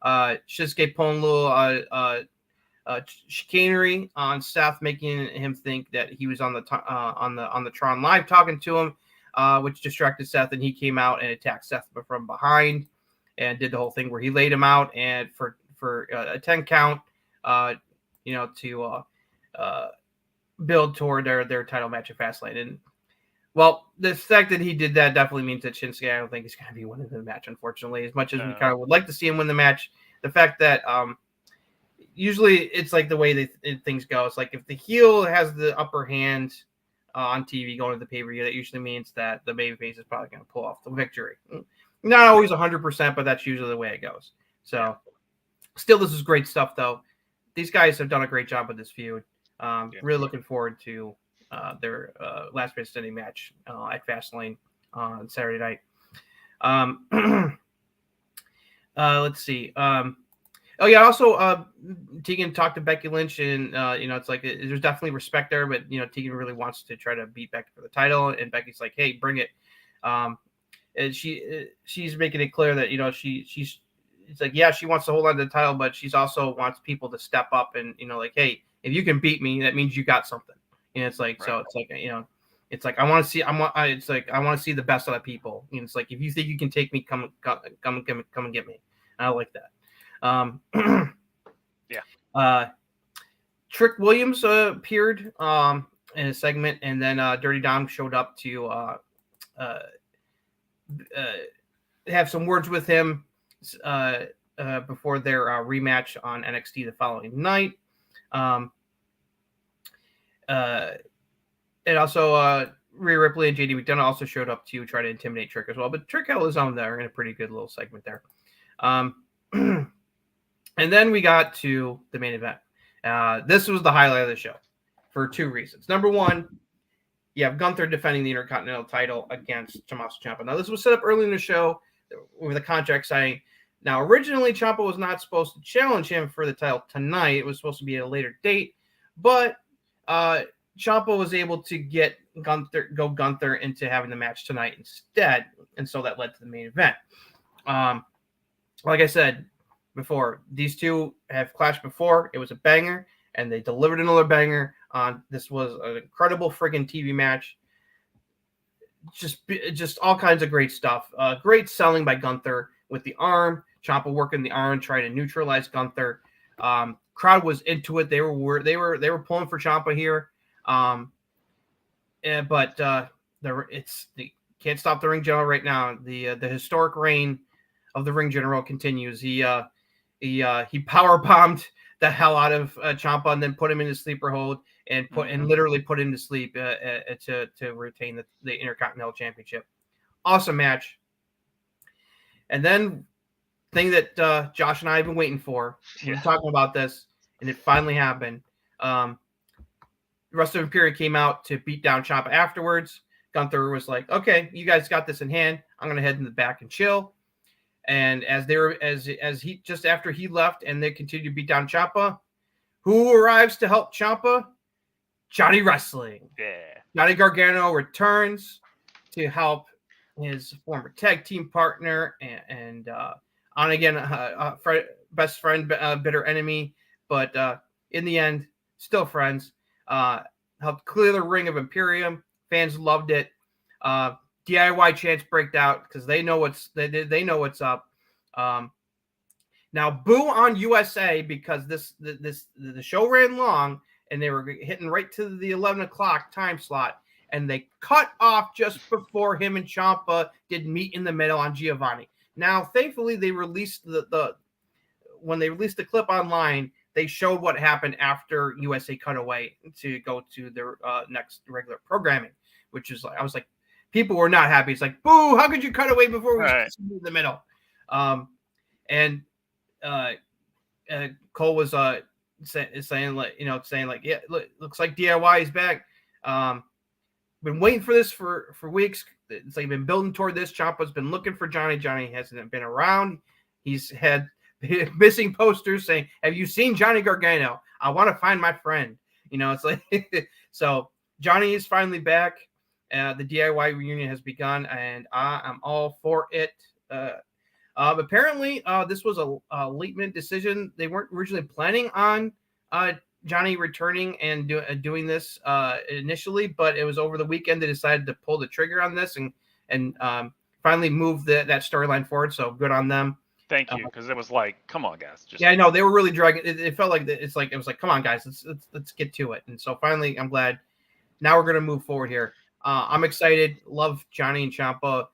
Shinsuke pulling a little chicanery on Seth, making him think that he was on the Tron Live talking to him, which distracted Seth, and he came out and attacked Seth from behind and did the whole thing where he laid him out and for a 10 count, to build toward their title match at Fastlane. And well, the fact that he did that definitely means that Shinsuke, I don't think he's going to be winning the match, unfortunately, as much as we kind of would like to see him win the match. The fact that usually it's like the way things go. It's like if the heel has the upper hand on TV going to the pay-per-view, that usually means that the babyface is probably going to pull off the victory. Not always 100%, but that's usually the way it goes. So still, this is great stuff, though. These guys have done a great job with this feud. Really looking forward to their last man standing match at Fastlane on Saturday night. Let's see. Also, Tegan talked to Becky Lynch, and it's like there's definitely respect there, but Tegan really wants to try to beat Becky for the title, and Becky's like, "Hey, bring it." And she's making it clear that it's like, yeah, she wants to hold on to the title, but she's also wants people to step up and like, hey, if you can beat me, that means you got something. And it's like, right. So it's like it's like I want to see I want to see the best out of people. And it's like, if you think you can take me, come and get me. I like that. Trick Williams appeared in a segment, and then Dirty Dom showed up to have some words with him before their rematch on NXT the following night. And also Rhea Ripley and JD McDonough also showed up to try to intimidate Trick as well, but Trick held his own there in a pretty good little segment there. And then we got to the main event. This was the highlight of the show for two reasons. Number one, you have Gunther defending the Intercontinental title against Tommaso Ciampa. Now, this was set up early in the show with a contract signing. Now, originally, Ciampa was not supposed to challenge him for the title tonight. It was supposed to be at a later date, but Ciampa was able to get Gunther into having the match tonight instead, and so that led to the main event. Like I said before, these two have clashed before. It was a banger, and they delivered another banger. This was an incredible friggin' TV match. Just all kinds of great stuff. Great selling by Gunther with the arm. Ciampa working the arm, trying to neutralize Gunther. Crowd was into it. They were pulling for Ciampa here. But they can't stop the ring general right now. The historic reign of the ring general continues. He power bombed the hell out of Ciampa and then put him in his sleeper hold and literally put him to sleep to retain the Intercontinental Championship. Awesome match. And then thing that Josh and I have been waiting for. We're talking about this, and it finally happened. The rest of Imperium came out to beat down Ciampa afterwards. Gunther was like, "Okay, you guys got this in hand. I'm gonna head in the back and chill." And as he just after he left, and they continued to beat down Ciampa, who arrives to help Ciampa? Johnny Wrestling. Yeah. Johnny Gargano returns to help his former tag team partner and on again, best friend, bitter enemy, but in the end, still friends. Helped clear the ring of Imperium. Fans loved it. DIY chants break out because they know what's up. Now, boo on USA because the show ran long and they were hitting right to the 11 o'clock time slot, and they cut off just before him and Ciampa did meet in the middle on Giovanni. Now, thankfully, they released when they released the clip online, they showed what happened after USA cut away to go to their next regular programming, which is like, I was like, people were not happy. It's like, boo, how could you cut away before we Right. in the middle? And Cole was saying like, yeah, looks like DIY is back. Been waiting for this for weeks. It's like been building toward this. Ciampa's been looking for Johnny. Johnny hasn't been around. He's had missing posters saying, "Have you seen Johnny Gargano? I want to find my friend." It's like so. Johnny is finally back. The DIY reunion has begun, and I'm all for it. Apparently, this was a late-minute decision. They weren't originally planning on Johnny returning and doing this initially, but it was over the weekend they decided to pull the trigger on this and finally move that storyline forward. So good on them. Thank you, because it was like, come on, guys. Yeah, I know they were really dragging. It felt like it was like, come on, guys, let's get to it. And so finally, I'm glad. Now we're gonna move forward here. I'm excited. Love Johnny and Ciampa.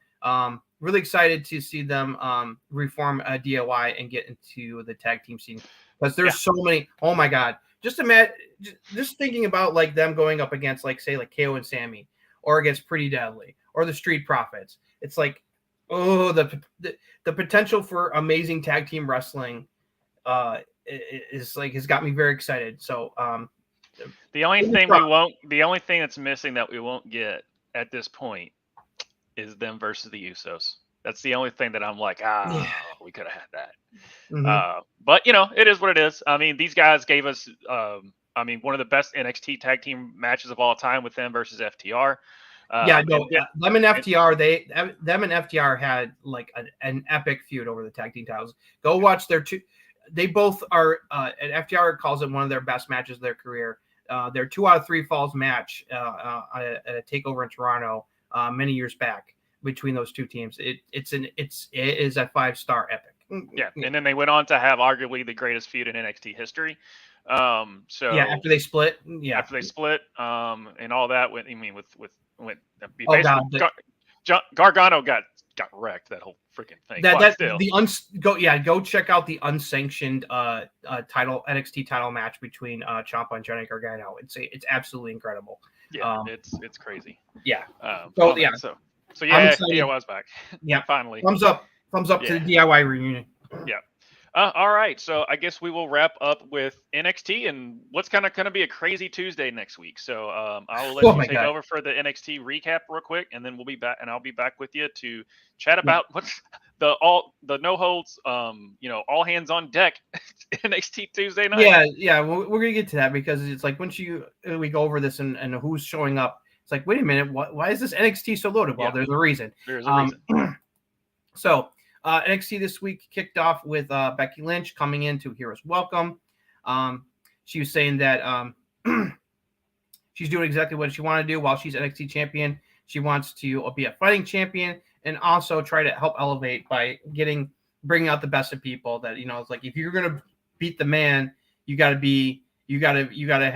Really excited to see them reform DIY and get into the tag team scene because there's so many. Oh my God. Just imagine, just thinking about like them going up against like say like KO and Sammy, or against Pretty Deadly, or the Street Profits. It's like, oh, the potential for amazing tag team wrestling is like has got me very excited. So the only thing that's missing that we won't get at this point is them versus the Usos. That's the only thing that I'm like, we could have had that. Mm-hmm. But it is what it is. I mean, these guys gave us, one of the best NXT tag team matches of all time with them versus FTR. Them and FTR, them and FTR had like an epic feud over the tag team titles. Go watch their two. They both are, and FTR calls it one of their best matches of their career. Their 2 out of 3 falls match at a takeover in Toronto many years back. Between those two teams, it is a 5-star epic. Yeah, and then they went on to have arguably the greatest feud in NXT history. After they split, and all that Gargano got wrecked, that whole freaking thing. Go check out the unsanctioned NXT title match between Ciampa and Johnny Gargano. It's absolutely incredible. Yeah, it's crazy. Yeah. So DIY's back. Yeah, finally. Thumbs up to the DIY reunion. Yeah. All right. So I guess we will wrap up with NXT and what's kind of going to be a crazy Tuesday next week. So I will let you take over for the NXT recap real quick, and then we'll be back, and I'll be back with you to chat about what's the no holds, all hands on deck NXT Tuesday night. Yeah. We're gonna get to that because it's like once we go over this and who's showing up. It's like, wait a minute, why is this NXT so loaded? Well, there's a reason. There's a reason. So NXT this week kicked off with Becky Lynch coming in to Hero's Welcome. She was saying that she's doing exactly what she wanted to do while she's NXT champion. She wants to be a fighting champion and also try to help elevate by bringing out the best of people. That it's like if you're gonna beat the man, you gotta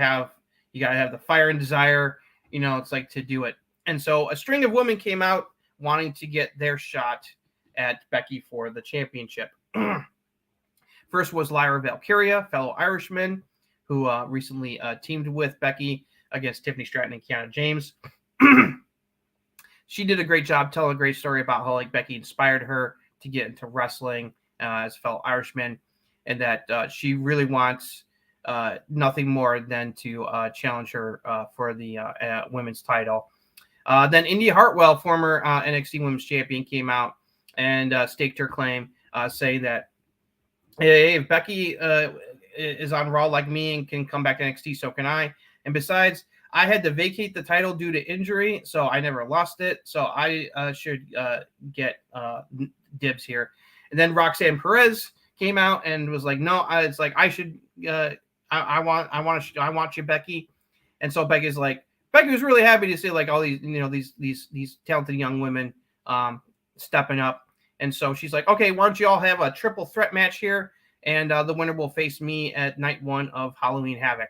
have the fire and desire. It's like to do it. And so a string of women came out wanting to get their shot at Becky for the championship. First was Lyra Valkyria, fellow Irishman, who recently teamed with Becky against Tiffany Stratton and Kiana James. She did a great job telling a great story about how Becky inspired her to get into wrestling as a fellow Irishman, and that she really wants nothing more than to challenge her for the women's title. Then Indy Hartwell, former NXT Women's Champion, came out and staked her claim, saying that, hey, if Becky is on Raw like me and can come back to NXT, so can I. And besides, I had to vacate the title due to injury, so I never lost it. So I should get dibs here. And then Roxanne Perez came out and was like, no, it's like I should. I want you, Becky. And so Becky was really happy to see all these these talented young women stepping up. And so she's like, okay, why don't you all have a triple threat match here? and the winner will face me at night 1 of Halloween Havoc.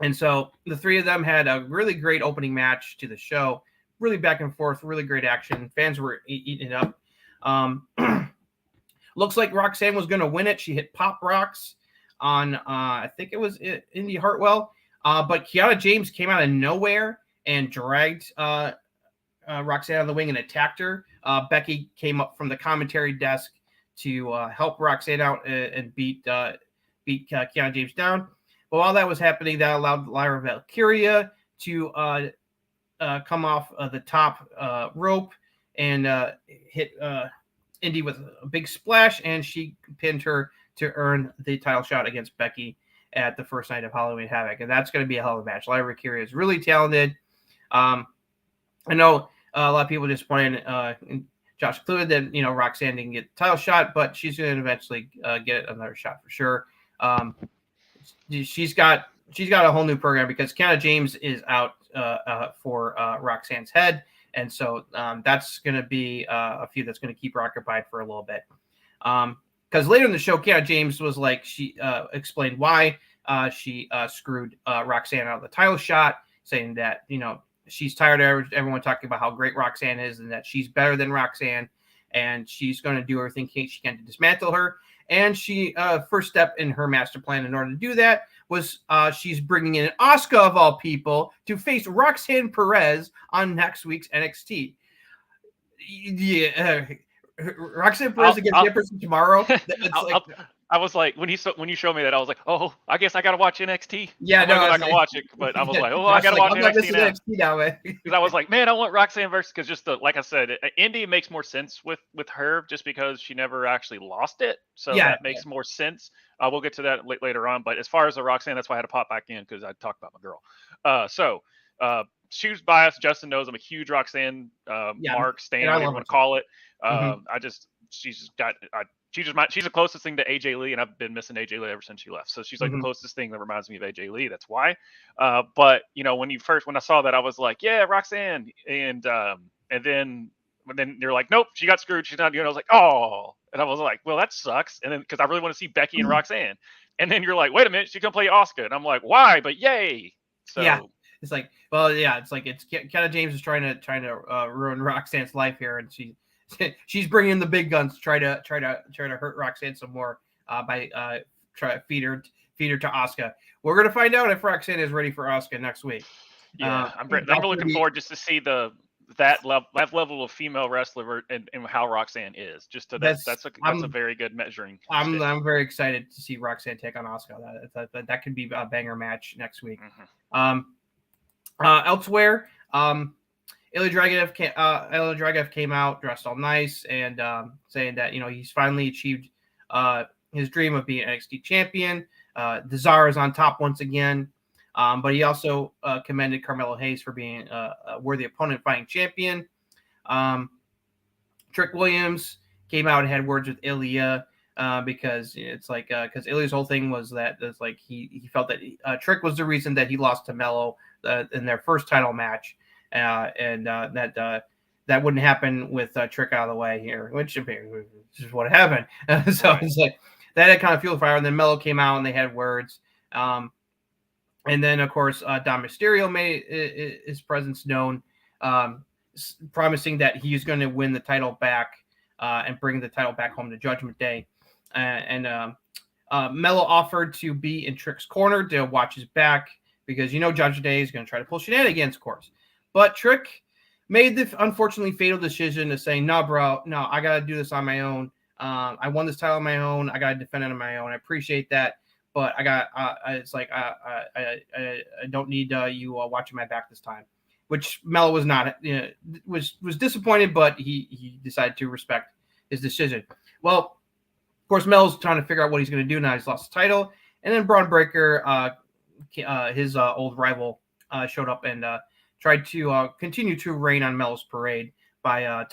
And so the three of them had a really great opening match to the show, really back and forth, really great action. Fans were eating it up. Looks like Roxanne was going to win it. She hit Pop Rocks on, I think it was Indy Hartwell. But Kiana James came out of nowhere and dragged Roxanne out of the wing and attacked her. Becky came up from the commentary desk to help Roxanne out and beat Kiana James down. But while that was happening, that allowed Lyra Valkyria to come off the top rope and hit Indy with a big splash, and she pinned her to earn the title shot against Becky at the first night of Halloween Havoc. And that's going to be a hell of a match. Lyra Valkyria is really talented. I know a lot of people just playing Josh Clued that, Roxanne didn't get the title shot, but she's going to eventually get another shot for sure. She's got a whole new program because Kiana James is out for Roxanne's head. And so that's going to be a feud that's going to keep her occupied for a little bit. Because later in the show, Kiana James was like, she explained why she screwed Roxanne out of the title shot, saying that, she's tired of everyone talking about how great Roxanne is and that she's better than Roxanne. And she's going to do everything she can to dismantle her. And she first step in her master plan in order to do that was she's bringing in Asuka, of all people, to face Roxanne Perez on next week's NXT. Yeah, Roxanne Perez against Jefferson tomorrow. I was like, when you showed me that, I was like, oh, I guess I got to watch NXT. Yeah, I'm not gonna watch it, but I was like, oh, I got to watch NXT now. Because I was like, man, I want Roxanne versus, because just like I said, Indy makes more sense with her just because she never actually lost it, so that makes more sense. We'll get to that later on, but as far as the Roxanne, that's why I had to pop back in because I talked about my girl. So she was biased. Justin knows I'm a huge Roxanne mark, stan, whatever you want to call it. She's the closest thing to AJ Lee, and I've been missing AJ Lee ever since she left. So she's like the closest thing that reminds me of AJ Lee. That's why. But when I saw that, I was like, yeah, Roxanne, and then you're like, nope, she got screwed. She's not doing it. I was like, oh, and I was like, well, that sucks. And then because I really want to see Becky and Roxanne, and then you're like, wait a minute, she's gonna play Asuka, and I'm like, why? But yay. So yeah. It's like, well, yeah, it's like Kiana James is trying to ruin Roxanne's life here, and she's bringing in the big guns to try to hurt Roxanne some more by try to feed her to Asuka. We're gonna find out if Roxanne is ready for Asuka next week. Yeah, I'm really looking forward just to see that level of female wrestler and how Roxanne is. Just to that's a very good measuring. I'm very excited to see Roxanne take on Asuka. That could be a banger match next week. Elsewhere, Ilya Dragunov came out dressed all nice and saying that he's finally achieved his dream of being NXT champion. The Czar is on top once again, but he also commended Carmelo Hayes for being a worthy opponent, fighting champion. Trick Williams came out and had words with Ilya because it's like because Ilya's whole thing was that it's like he felt that Trick was the reason that he lost to Melo in their first title match. And that wouldn't happen with Trick out of the way here, which is what happened. So it's like that had kind of fueled fire. And then Melo came out and they had words. And then, of course, Dom Mysterio made his presence known, promising that he's going to win the title back and bring the title back home to Judgment Day. Melo offered to be in Trick's corner to watch his back because, Judgment Day is going to try to pull shenanigans, of course. But Trick made the unfortunately fatal decision to say, no, bro, no, I got to do this on my own. I won this title on my own. I got to defend it on my own. I appreciate that. But I don't need you watching my back this time, which Melo was not, was disappointed, but he decided to respect his decision. Well, of course, Melo's trying to figure out what he's going to do now. He's lost the title. And then Braun Breaker, his old rival, showed up and tried to continue to rain on Melo's parade by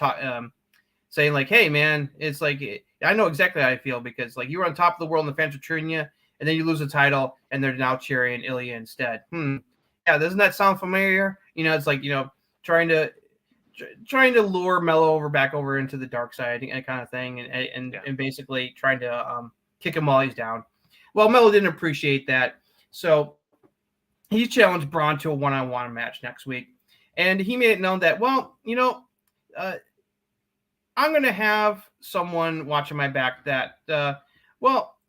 saying like, hey, man, it's like, I know exactly how I feel because like you were on top of the world and the fans are cheering you and then you lose the title and they're now cheering Ilya instead. Yeah, doesn't that sound familiar? It's like, trying to lure Melo back over into the dark side and kind of thing. And basically trying to kick him while he's down. Well, Melo didn't appreciate that, so he challenged Braun to a one-on-one match next week, and he made it known that, well, I'm going to have someone watching my back that,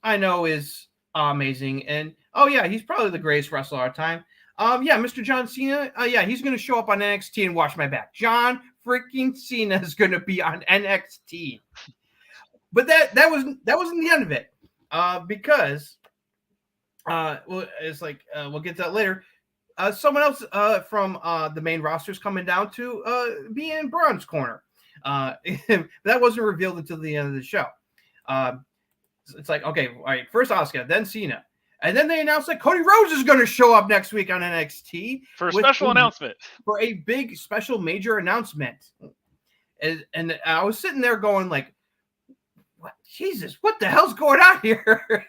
I know is amazing, and he's probably the greatest wrestler of our time. Mr. John Cena, he's going to show up on NXT and watch my back. John freaking Cena is going to be on NXT. But that wasn't the end of it, because it's like we'll get to that later. Someone else from the main roster is coming down to be in Braun's corner. That wasn't revealed until the end of the show. It's like, okay, all right, first Asuka, then Cena. And then they announced that Cody Rhodes is going to show up next week on NXT for a special announcement. For a big, special, major announcement. And I was sitting there going like, what? Jesus, what the hell's going on here?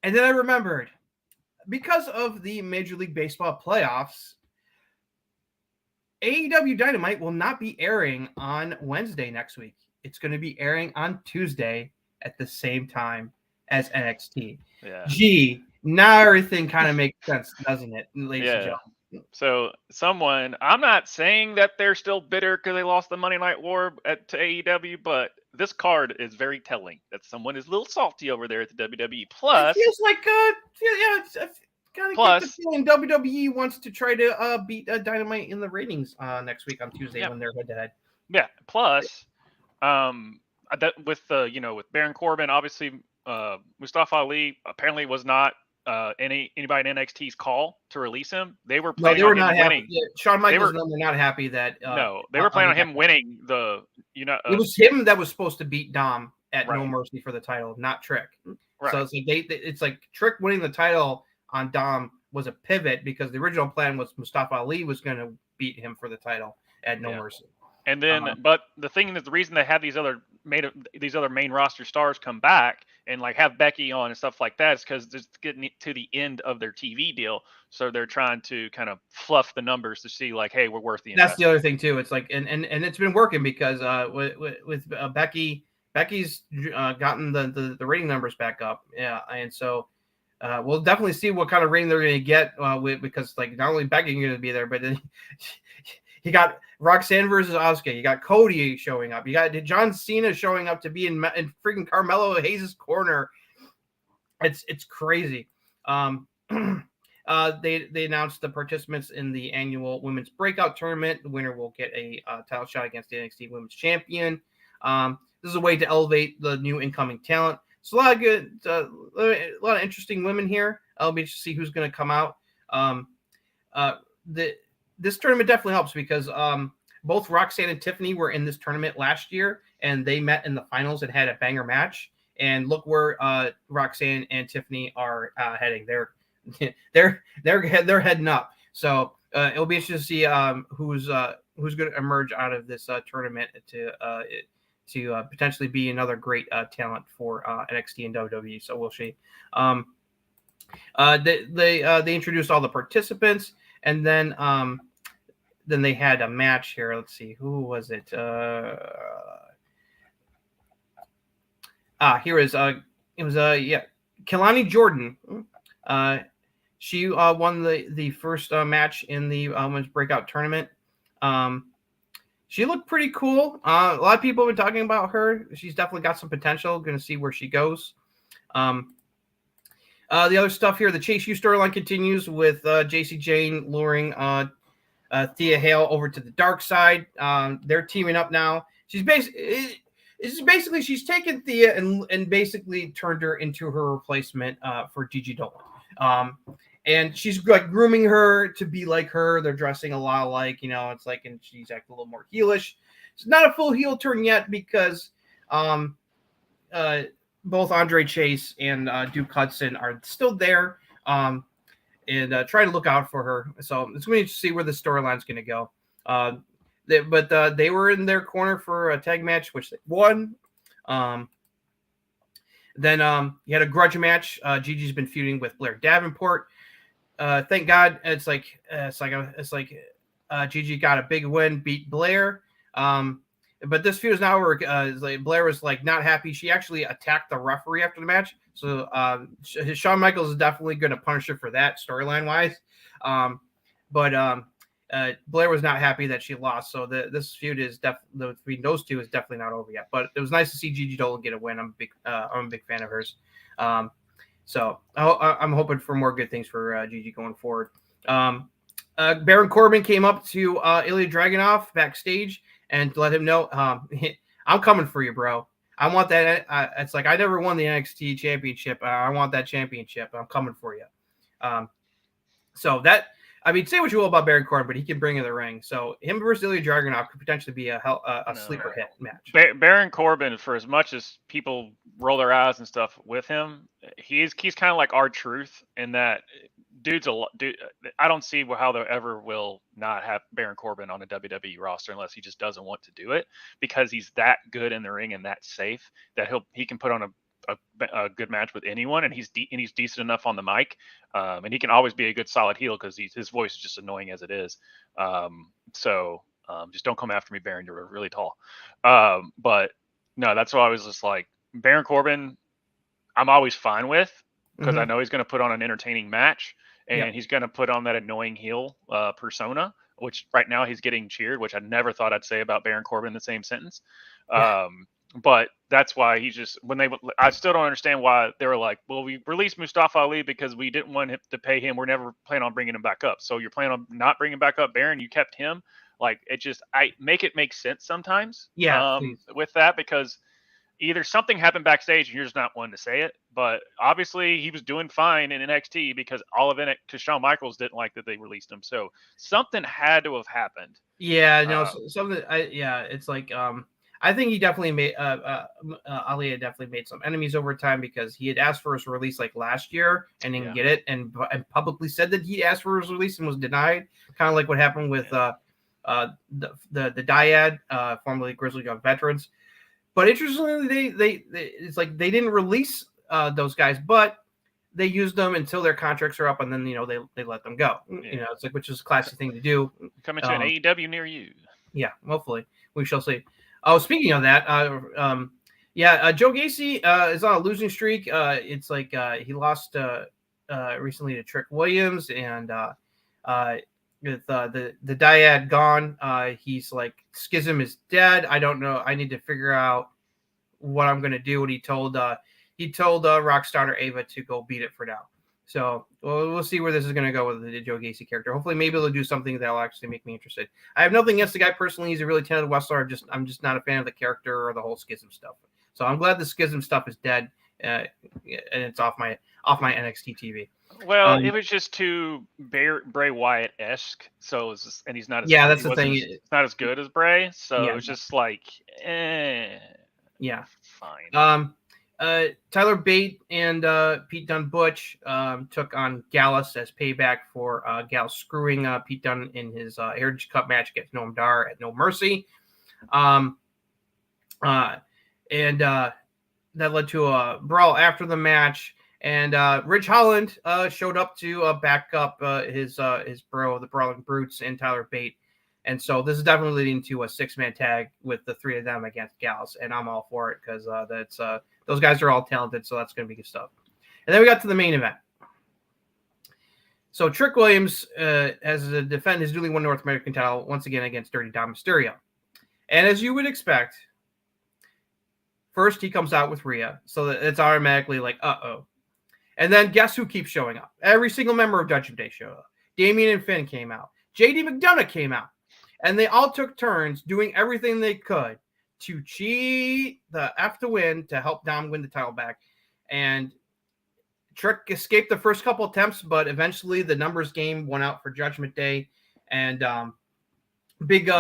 And then I remembered, because of the Major League Baseball playoffs, AEW Dynamite will not be airing on Wednesday next week. It's going to be airing on Tuesday at the same time as NXT. Yeah. Gee, now everything kind of makes sense, doesn't it, ladies and gentlemen? So I'm not saying that they're still bitter because they lost the Monday Night War to AEW, but this card is very telling that someone is a little salty over there at the WWE. Plus, it feels like, it's kind of get the feeling WWE wants to try to beat Dynamite in the ratings next week on Tuesday when they're head-to-head. Yeah. Plus, that with with Baron Corbin, obviously, Mustafa Ali apparently was not anybody in NXT's call to release him. They were planning they were on not him happy. winning. Yeah, Shawn Michaels and them were not happy that. They were planning on him winning the. It was him that was supposed to beat Dom at Right. No Mercy for the title, not Trick. Right. So it's like Trick winning the title on Dom was a pivot because the original plan was Mustafa Ali was going to beat him for the title at No Mercy. And then, but the thing is, the reason they have these other main roster stars come back and like have Becky on and stuff like that is because it's getting to the end of their TV deal, so they're trying to kind of fluff the numbers to see like, hey, we're worth the investment. That's the other thing too. It's like, and it's been working because with Becky's gotten the rating numbers back up, and so we'll definitely see what kind of rating they're going to get because like not only Becky going to be there, but then. You got Roxanne versus Asuka. You got Cody showing up. You got John Cena showing up to be in freaking Carmelo Hayes' corner. It's crazy. They announced the participants in the annual Women's Breakout Tournament. The winner will get a title shot against the NXT Women's Champion. This is a way to elevate the new incoming talent. So a lot of good, a lot of interesting women here. I'll be interested to see who's going to come out. This tournament definitely helps because both Roxanne and Tiffany were in this tournament last year, and they met in the finals and had a banger match. And look where Roxanne and Tiffany are heading. They're heading up. So it'll be interesting to see who's going to emerge out of this tournament to potentially be another great talent for NXT and WWE. So we'll see. They introduced all the participants, and then they had a match here. Let's see, who was it? Here is it was Kelani Jordan. She won the first match in the women's breakout tournament. She looked pretty cool. A lot of people have been talking about her. She's definitely got some potential. Going to see where she goes. The other stuff here, the Chase U storyline continues with JC Jane luring Thea Hale over to the dark side. They're teaming up now. She's basically she's taken Thea and basically turned her into her replacement for Gigi Dolan. And she's like grooming her to be like her. They're dressing a lot alike, it's like, and she's acting a little more heelish. It's not a full heel turn yet because both Andre Chase and Duke Hudson are still there and try to look out for her. So it's going to see where the storyline's going to go. They were in their corner for a tag match, which they won. Then you had a grudge match. Gigi's been feuding with Blair Davenport. Thank God it's like Gigi got a big win, beat Blair. But this feud is now where like Blair was like not happy. She actually attacked the referee after the match. So Shawn Michaels is definitely going to punish her for that storyline wise. But Blair was not happy that she lost. So this feud is definitely between those two is definitely not over yet. But it was nice to see Gigi Dolan get a win. I'm a big fan of hers. So I'm hoping for more good things for Gigi going forward. Baron Corbin came up to Ilya Dragunov backstage and let him know, I'm coming for you, bro. I want that. It's like I never won the NXT championship. I want that championship. I'm coming for you. So that, I mean, say what you will about Baron Corbin, but he can bring in the ring. So him versus Ilya Dragunov could potentially be a sleeper hit match. Baron Corbin, for as much as people roll their eyes and stuff with him, he's kind of like R-Truth in that dude. I don't see how they ever will not have Baron Corbin on a WWE roster unless he just doesn't want to do it, because he's that good in the ring and that safe that he can put on a good match with anyone, and he's decent enough on the mic, and he can always be a good solid heel because his voice is just annoying as it is. So just don't come after me, Baron. You're really tall. But no, that's why I was just like, Baron Corbin, I'm always fine with, because I know he's going to put on an entertaining match, and he's going to put on that annoying heel persona, which right now he's getting cheered, which I never thought I'd say about Baron Corbin in the same sentence. But that's why I still don't understand why they were like, well, we released Mustafa Ali because we didn't want to pay him. We're never planning on bringing him back up. So you're planning on not bringing back up Baron. You kept him. Like, I make it make sense sometimes. With that, because either something happened backstage and you're just not wanting to say it, but obviously he was doing fine in NXT because all of it, because Shawn Michaels didn't like that they released him. So something had to have happened. Yeah, no, something. It's like I think he definitely made Ali had definitely made some enemies over time because he had asked for his release like last year and didn't get it, and publicly said that he asked for his release and was denied. Kind of like what happened with the Dyad, formerly Grizzly Young Veterans. But interestingly, they it's like they didn't release those guys, but they used them until their contracts are up, and then they let them go. Yeah. It's like, which is a classic thing to do. Coming to an AEW near you. Yeah, hopefully we shall see. Oh, speaking of that, Joe Gacy is on a losing streak. It's like he lost recently to Trick Williams, and with the Dyad gone, he's like, Schism is dead. I don't know. I need to figure out what I'm going to do. And he told Rockstar Ava to go beat it for now. So we'll see where this is going to go with the Joe Gacy character. Hopefully, maybe they'll do something that'll actually make me interested. I have nothing against the guy personally. He's a really talented wrestler. I'm just not a fan of the character or the whole Schism stuff. So I'm glad the Schism stuff is dead, and it's off my NXT TV. Well, it was just too Bray Wyatt-esque. So it's just, and he's not. That's the thing. It's not as good as Bray. So it was just like, yeah, fine. Tyler Bate and Pete Dunne Butch took on Gallus as payback for Gallus screwing Pete Dunne in his Heritage Cup match against Noam Dar at No Mercy. And that led to a brawl after the match. And Ridge Holland showed up to back up his bro, the Brawling Brutes, and Tyler Bate. And so this is definitely leading to a 6-man tag with the three of them against Gallus. And I'm all for it because that's those guys are all talented, so that's going to be good stuff. And then we got to the main event. So Trick Williams has to defend his newly won North American title once again against Dirty Dom Mysterio. And as you would expect, first he comes out with Rhea, so that it's automatically like, uh-oh. And then guess who keeps showing up? Every single member of Judgment Day showed up. Damian and Finn came out. JD McDonough came out. And they all took turns doing everything they could to cheat the F to win to help Dom win the title back. And Trick escaped the first couple attempts, but eventually the numbers game won out for Judgment Day. And big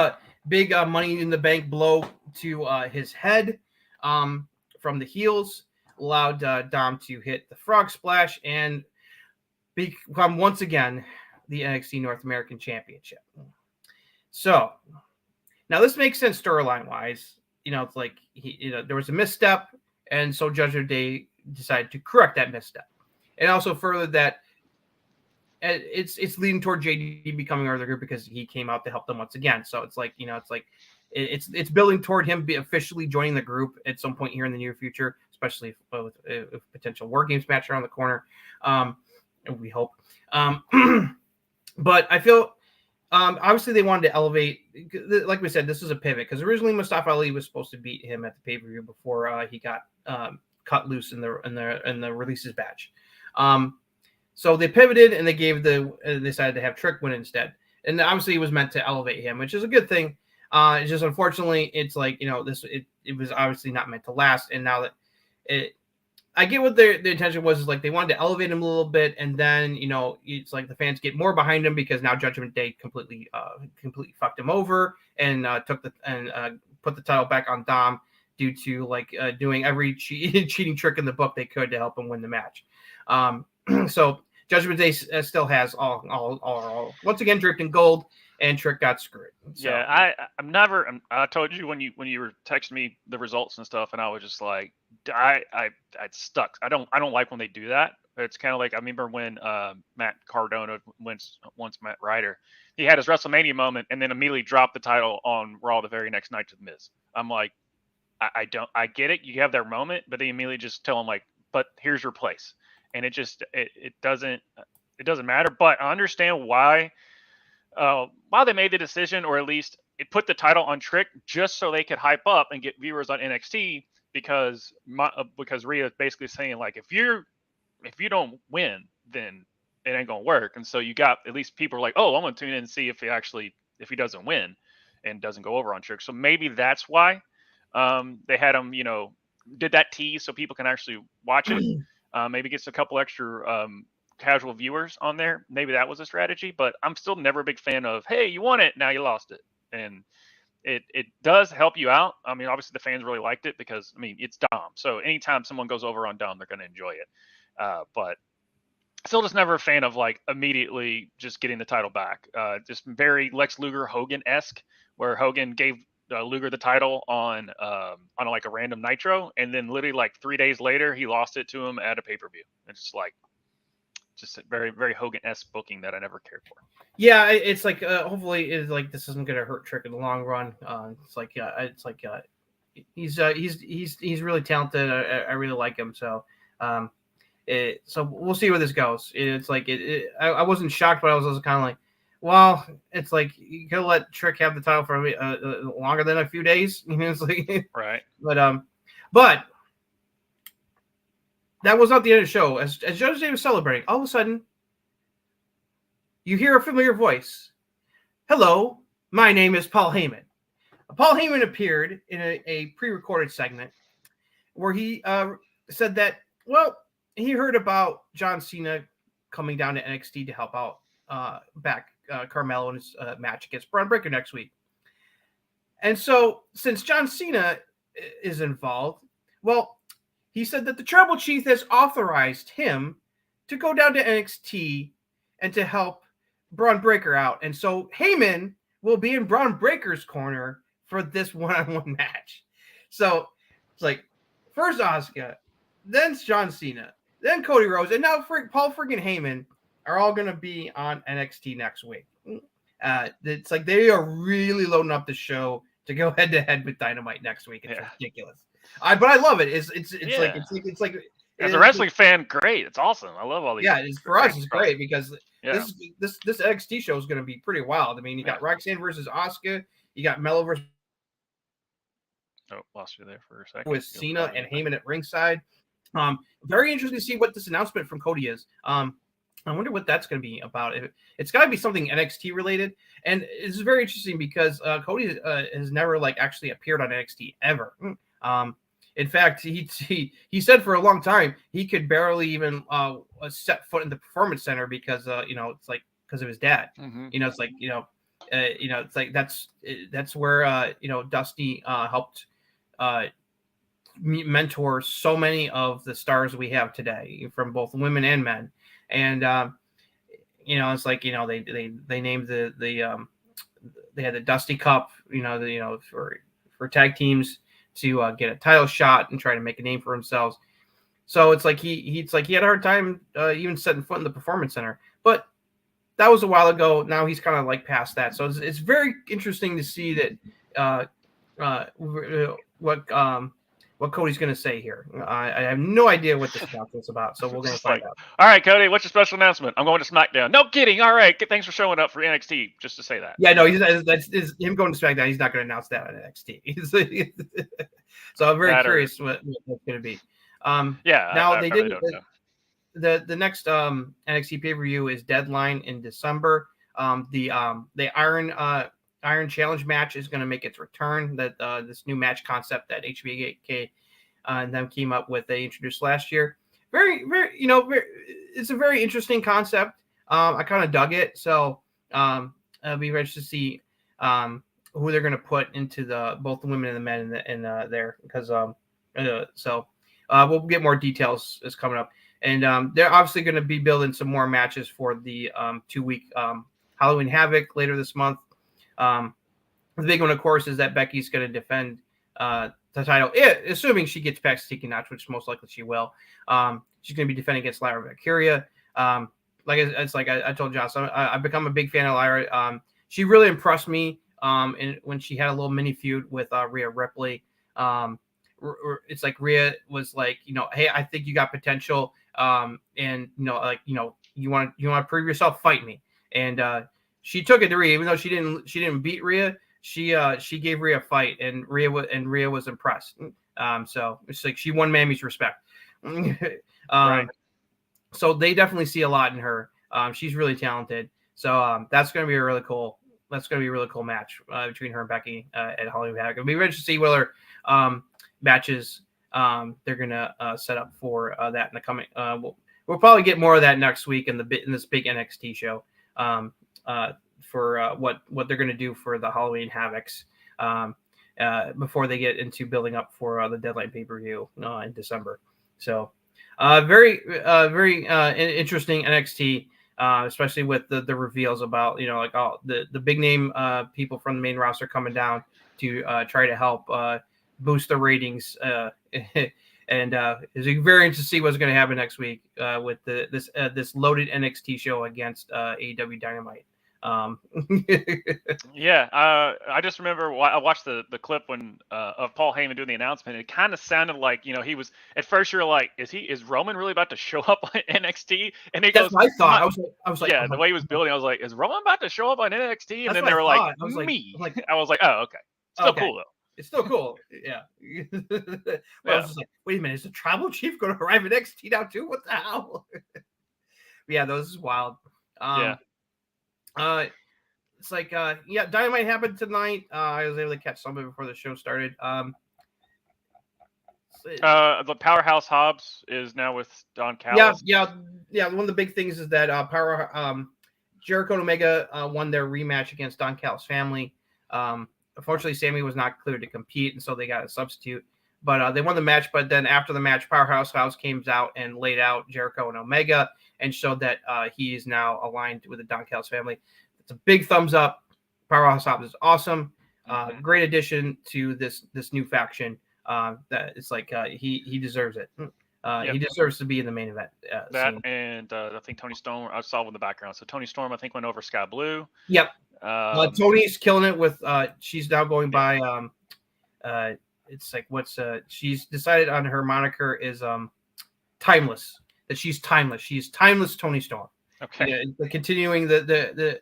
Money in the Bank blow to his head from the heels allowed Dom to hit the frog splash and become once again the NXT North American Championship. So now this makes sense storyline wise. It's like there was a misstep, and so Judgment Day decided to correct that misstep, and also further that it's leading toward JD becoming part of the group because he came out to help them once again. So it's like it's building toward him officially joining the group at some point here in the near future, especially with a potential War Games match around the corner. And we hope. But I feel obviously they wanted to elevate, like we said, this is a pivot because originally Mustafa Ali was supposed to beat him at the pay-per-view before he got cut loose in the releases batch. So they pivoted and they decided to have Trick win instead. And obviously it was meant to elevate him, which is a good thing. It's just unfortunately it's like, it was obviously not meant to last. And now that I get what the intention was, is like they wanted to elevate him a little bit, and then it's like the fans get more behind him because now Judgment Day completely fucked him over and put the title back on Dom due to doing every cheating trick in the book they could to help him win the match. So Judgment Day still has all once again dripped in gold, and Trick got screwed. So. Yeah, I told you when you were texting me the results and stuff, and I was just like, I stuck. I don't like when they do that. It's kind of like I remember when Matt Cardona once Matt Ryder, he had his WrestleMania moment and then immediately dropped the title on Raw the very next night to The Miz. I'm like, I get it. You have their moment, but they immediately just tell him like, but here's your place. And it doesn't matter. But I understand why they made the decision, or at least it put the title on Trick just so they could hype up and get viewers on NXT because Rhea is basically saying like, if you don't win, then it ain't gonna work. And so you got at least people are like, oh, I'm gonna tune in and see if he doesn't win and doesn't go over on Trick. So maybe that's why they had him, did that tease so people can actually watch it. Maybe gets a couple extra casual viewers on there. Maybe that was a strategy, but I'm still never a big fan of, hey, you won it, now you lost it. And it does help you out. I mean, obviously the fans really liked it because, it's Dom. So anytime someone goes over on Dom, they're going to enjoy it. But still just never a fan of like immediately just getting the title back. Just very Lex Luger Hogan-esque, where Hogan gave Luger the title on like a random Nitro, and then literally like 3 days later he lost it to him at a pay-per-view. It's just a very, very Hogan-esque booking that I never cared for. Yeah, it's like hopefully it's like this isn't gonna hurt Trick in the long run. He's really talented. I really like him. So so we'll see where this goes. It's like I wasn't shocked, but I was also kind of like, well, it's like you could let Trick have the title for longer than a few days. It's like, right. But that was not the end of the show. As Judge Day was celebrating, all of a sudden, you hear a familiar voice. Hello, my name is Paul Heyman. Paul Heyman appeared in a pre-recorded segment where he said that, well, he heard about John Cena coming down to NXT to help out Carmelo in his match against Braun Breaker next week. And so, since John Cena is involved, well, he said that the Tribal Chief has authorized him to go down to NXT and to help Braun Breaker out. And so Heyman will be in Braun Breaker's corner for this one-on-one match. So it's like, first Asuka, then John Cena, then Cody Rhodes, and now Paul friggin' Heyman are all going to be on NXT next week. It's like they are really loading up the show to go head-to-head with Dynamite next week. It's ridiculous. But I love it. It's like as a wrestling fan, great. It's awesome. I love all these. Yeah, for us, it's great because this NXT show is going to be pretty wild. I mean, you got Roxanne versus Asuka, you got Mello versus. Oh, lost you there for a second. With Cena and Heyman at ringside. Very interesting to see what this announcement from Cody is. I wonder what that's going to be about. It's got to be something NXT related, and it's very interesting because Cody has never actually appeared on NXT ever. In fact, he said for a long time he could barely even set foot in the Performance Center because it's like because of his dad. Mm-hmm. It's like that's where Dusty helped mentor so many of the stars we have today, from both women and men. And it's like they named they had the Dusty Cup, for tag teams to get a title shot and try to make a name for themselves. So it's like he had a hard time even setting foot in the Performance Center. But that was a while ago. Now he's kind of past that. So it's very interesting to see that what Cody's going to say here. I have no idea what this announcement is about, so we're going to find out. All right, Cody, what's your special announcement? I'm going to SmackDown. No kidding. All right, thanks for showing up for NXT. Just to say that. Yeah, no, that's him going to SmackDown. He's not going to announce that on NXT. So I'm very curious what that's going to be. Now they didn't. The next NXT pay-per-view is Deadline in December. The Iron Challenge match is going to make its return. That this new match concept that HBK and them came up with, they introduced last year. It's a very interesting concept. I kind of dug it. So I'll be interested to see who they're going to put into both the women and the men in there, because so we'll get more details is coming up. And they're obviously going to be building some more matches for the 2-week Halloween Havoc later this month. The big one, of course, is that Becky's going to defend the title, assuming she gets past Tiki Notch, which most likely she will. She's going to be defending against Lyra Valkyria. I told Josh, I've become a big fan of Lyra. She really impressed me when she had a little mini feud with Rhea Ripley. It's like Rhea was like, hey, I think you got potential. And you want to prove yourself, fight me. And she took it to Rhea, even though she didn't beat Rhea. She gave Rhea a fight, and Rhea was impressed. So it's like she won Mammy's respect. Right. So they definitely see a lot in her. She's really talented. So that's going to be a really cool. That's going to be a really cool match between her and Becky at Halloween Havoc. It'll be interesting to see whether matches they're going to set up for that in the coming. We'll probably get more of that next week in this big NXT show for what they're going to do for the Halloween Havocs before they get into building up for the Deadline pay-per-view in December. So very interesting NXT, especially with the reveals about like all the big name people from the main roster coming down to try to help boost the ratings. And it's very interesting to see what's going to happen next week with this loaded NXT show against AEW Dynamite. Yeah, I just remember I watched the clip when of Paul Heyman doing the announcement. It kind of sounded like he was at first. You're like, is Roman really about to show up on NXT? And he goes, "That's my thought." I was like, yeah, the way he was building, I was like, is Roman about to show up on NXT? And then they were like, me. I was like, oh, okay, still cool though. It's still cool, yeah. I was just like, wait a minute, is the tribal chief going to arrive at NXT now too? What the hell? Yeah, this is wild. It's like Dynamite happened tonight. I was able to catch some of it before the show started. The Powerhouse Hobbs is now with Don Callis. Yeah. One of the big things is that Jericho and Omega won their rematch against Don Callis' family. Unfortunately, Sammy was not cleared to compete, and so they got a substitute. But they won the match. But then after the match, Powerhouse Hobbs came out and laid out Jericho and Omega and showed that he is now aligned with the Don Callis family. It's a big thumbs up. Powerhouse Hobbs is awesome. Great addition to this new faction. That it's like he deserves it. He deserves to be in the main event. And I think Tony Storm, I saw in the background. So Tony Storm, I think, went over Sky Blue. Yep. Tony's killing it with. She's now going by. It's like she's decided on her moniker is timeless. That she's timeless. She's timeless Tony Storm. Okay. Continuing the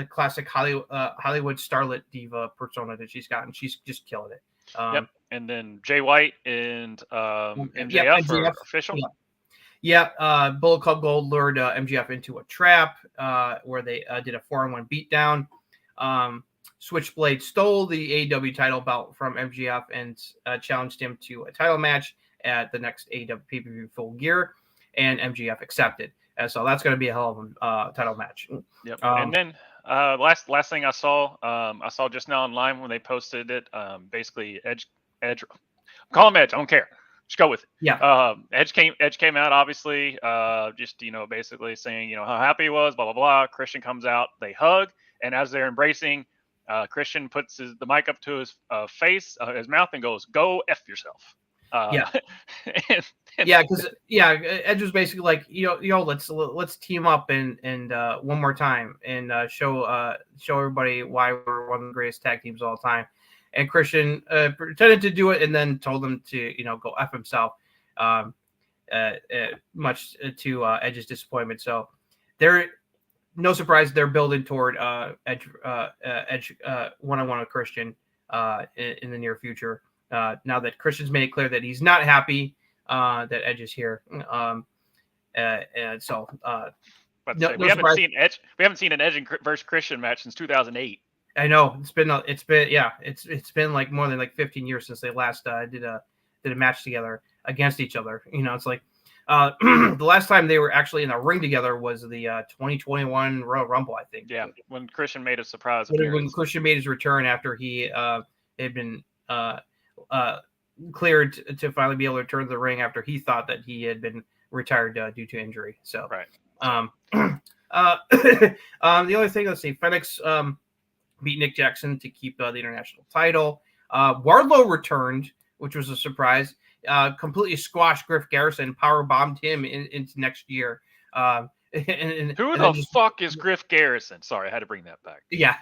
classic Hollywood starlet diva persona that she's gotten. She's just killing it. Yep. And then Jay White and MJF are official. Bullet Club Gold lured MJF into a trap where they did a 4-on-1 beatdown. Switchblade stole the AEW title belt from MJF and challenged him to a title match at the next AEW pay-per-view Full Gear, and MJF accepted. So that's going to be a hell of a title match. Yep. And then last thing I saw just now online when they posted it. Basically, Edge. Call him Edge. I don't care. Just go with it. Yeah. Edge came out, obviously, just basically saying how happy he was. Blah blah blah. Christian comes out. They hug, and as they're embracing, Christian puts the mic up to his face, his mouth, and goes, "Go F yourself." Because Edge was basically like, let's team up and one more time and show everybody why we're one of the greatest tag teams of all time. and Christian pretended to do it and then told him to go F himself, much to Edge's disappointment. So they're no surprise they're building toward Edge one-on-one with Christian in the near future. Now that Christian's made it clear that he's not happy that Edge is here. And so we haven't seen Edge. We haven't seen an Edge versus Christian match since 2008. I know it's been like more than like 15 years since they last did a match together against each other. It's like the last time they were actually in a ring together was the 2021 Royal Rumble, I think. Yeah, when Christian made a surprise appearance. When Christian made his return after he had been cleared to finally be able to return to the ring after he thought that he had been retired due to injury. So right. The other thing, let's see, Fenix beat Nick Jackson to keep the international title. Wardlow returned, which was a surprise. Completely squashed Griff Garrison, power bombed him into next year. Who the fuck is Griff Garrison? Sorry, I had to bring that back. Yeah.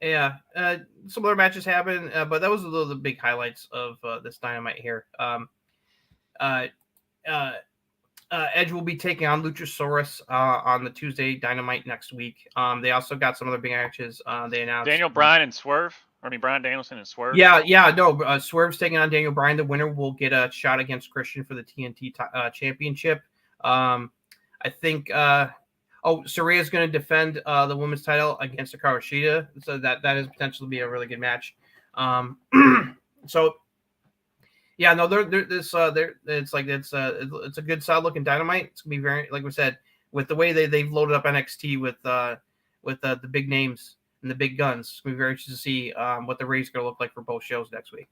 Yeah. Some other matches happened, but that was the big highlights of this Dynamite here. Edge will be taking on Luchasaurus on the Tuesday Dynamite next week. They also got some other big matches. They announced Bryan Danielson and Swerve. No, Swerve's taking on Daniel Bryan. The winner will get a shot against Christian for the TNT championship. I think Saraya's going to defend the women's title against Hikaru Shida, so that is potentially be a really good match. So yeah, no, it's a good solid looking Dynamite. It's gonna be very, like we said, with the way they've loaded up NXT with the big names and the big guns. It's gonna be very interesting to see what the rate's gonna look like for both shows next week.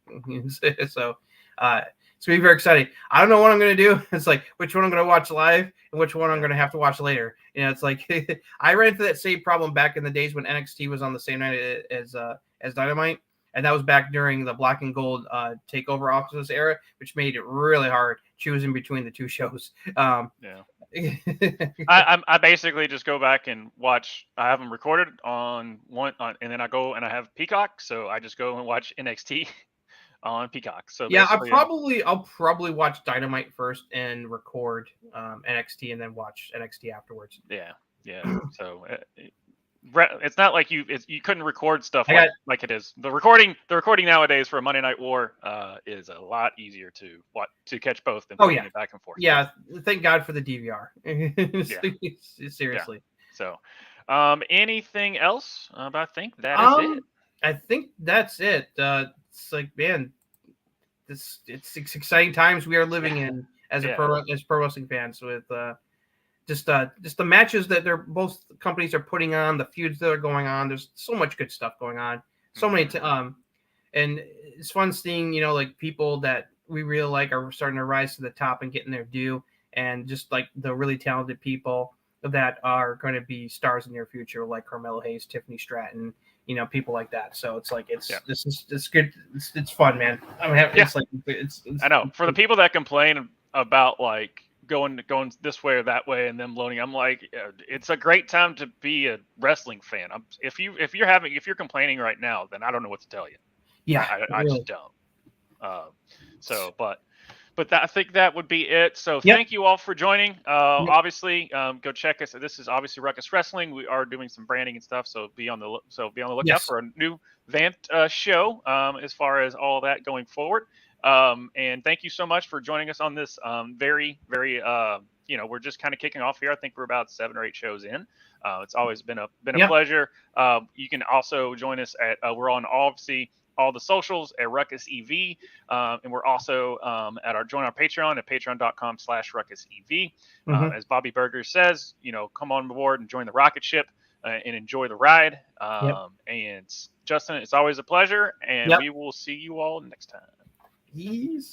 So it's gonna be very exciting. I don't know what I'm gonna do. It's like which one I'm gonna watch live and which one I'm gonna have to watch later. It's like I ran into that same problem back in the days when NXT was on the same night as Dynamite. And that was back during the Black and Gold takeover offices era, which made it really hard choosing between the two shows. Yeah. I basically just go back and watch. I have them recorded on one, and then I go and I have Peacock, so I just go and watch NXT on Peacock. So yeah, I'll probably watch Dynamite first and record NXT, and then watch NXT afterwards. Yeah. So. It's not like you couldn't record stuff like it is. The recording nowadays for a Monday Night War is a lot easier to catch both than putting it back and forth. Yeah, thank God for the DVR. Seriously. Yeah. So, anything else? I think that is it. I think that's it. It's like, man, it's exciting times we are living in as pro wrestling fans with. Just the matches that both companies are putting on, the feuds that are going on. There's so much good stuff going on. So many, and it's fun seeing like people that we really like are starting to rise to the top and getting their due, and just like the really talented people that are going to be stars in the near future, like Carmelo Hayes, Tiffany Stratton, people like that. So it's like it's good. It's fun, man. I'm happy. It's like it's I know for the people that complain about like. Going this way or that way and them loading. I'm like, it's a great time to be a wrestling fan. If you're complaining right now, then I don't know what to tell you. Yeah, I just don't. But I think that would be it. So thank you all for joining. Obviously, go check us. This is obviously Ruckus Wrestling. We are doing some branding and stuff, so be on the lookout for a new vamped show as far as all that going forward. And thank you so much for joining us on this very, very, we're just kind of kicking off here. I think we're about 7 or 8 shows in. It's always been a pleasure. You can also join us at, we're on obviously all the socials at Ruckus EV. And we're also join our Patreon at patreon.com/Ruckus EV. As Bobby Burger says, come on board and join the rocket ship and enjoy the ride. And Justin, it's always a pleasure. And we will see you all next time. He's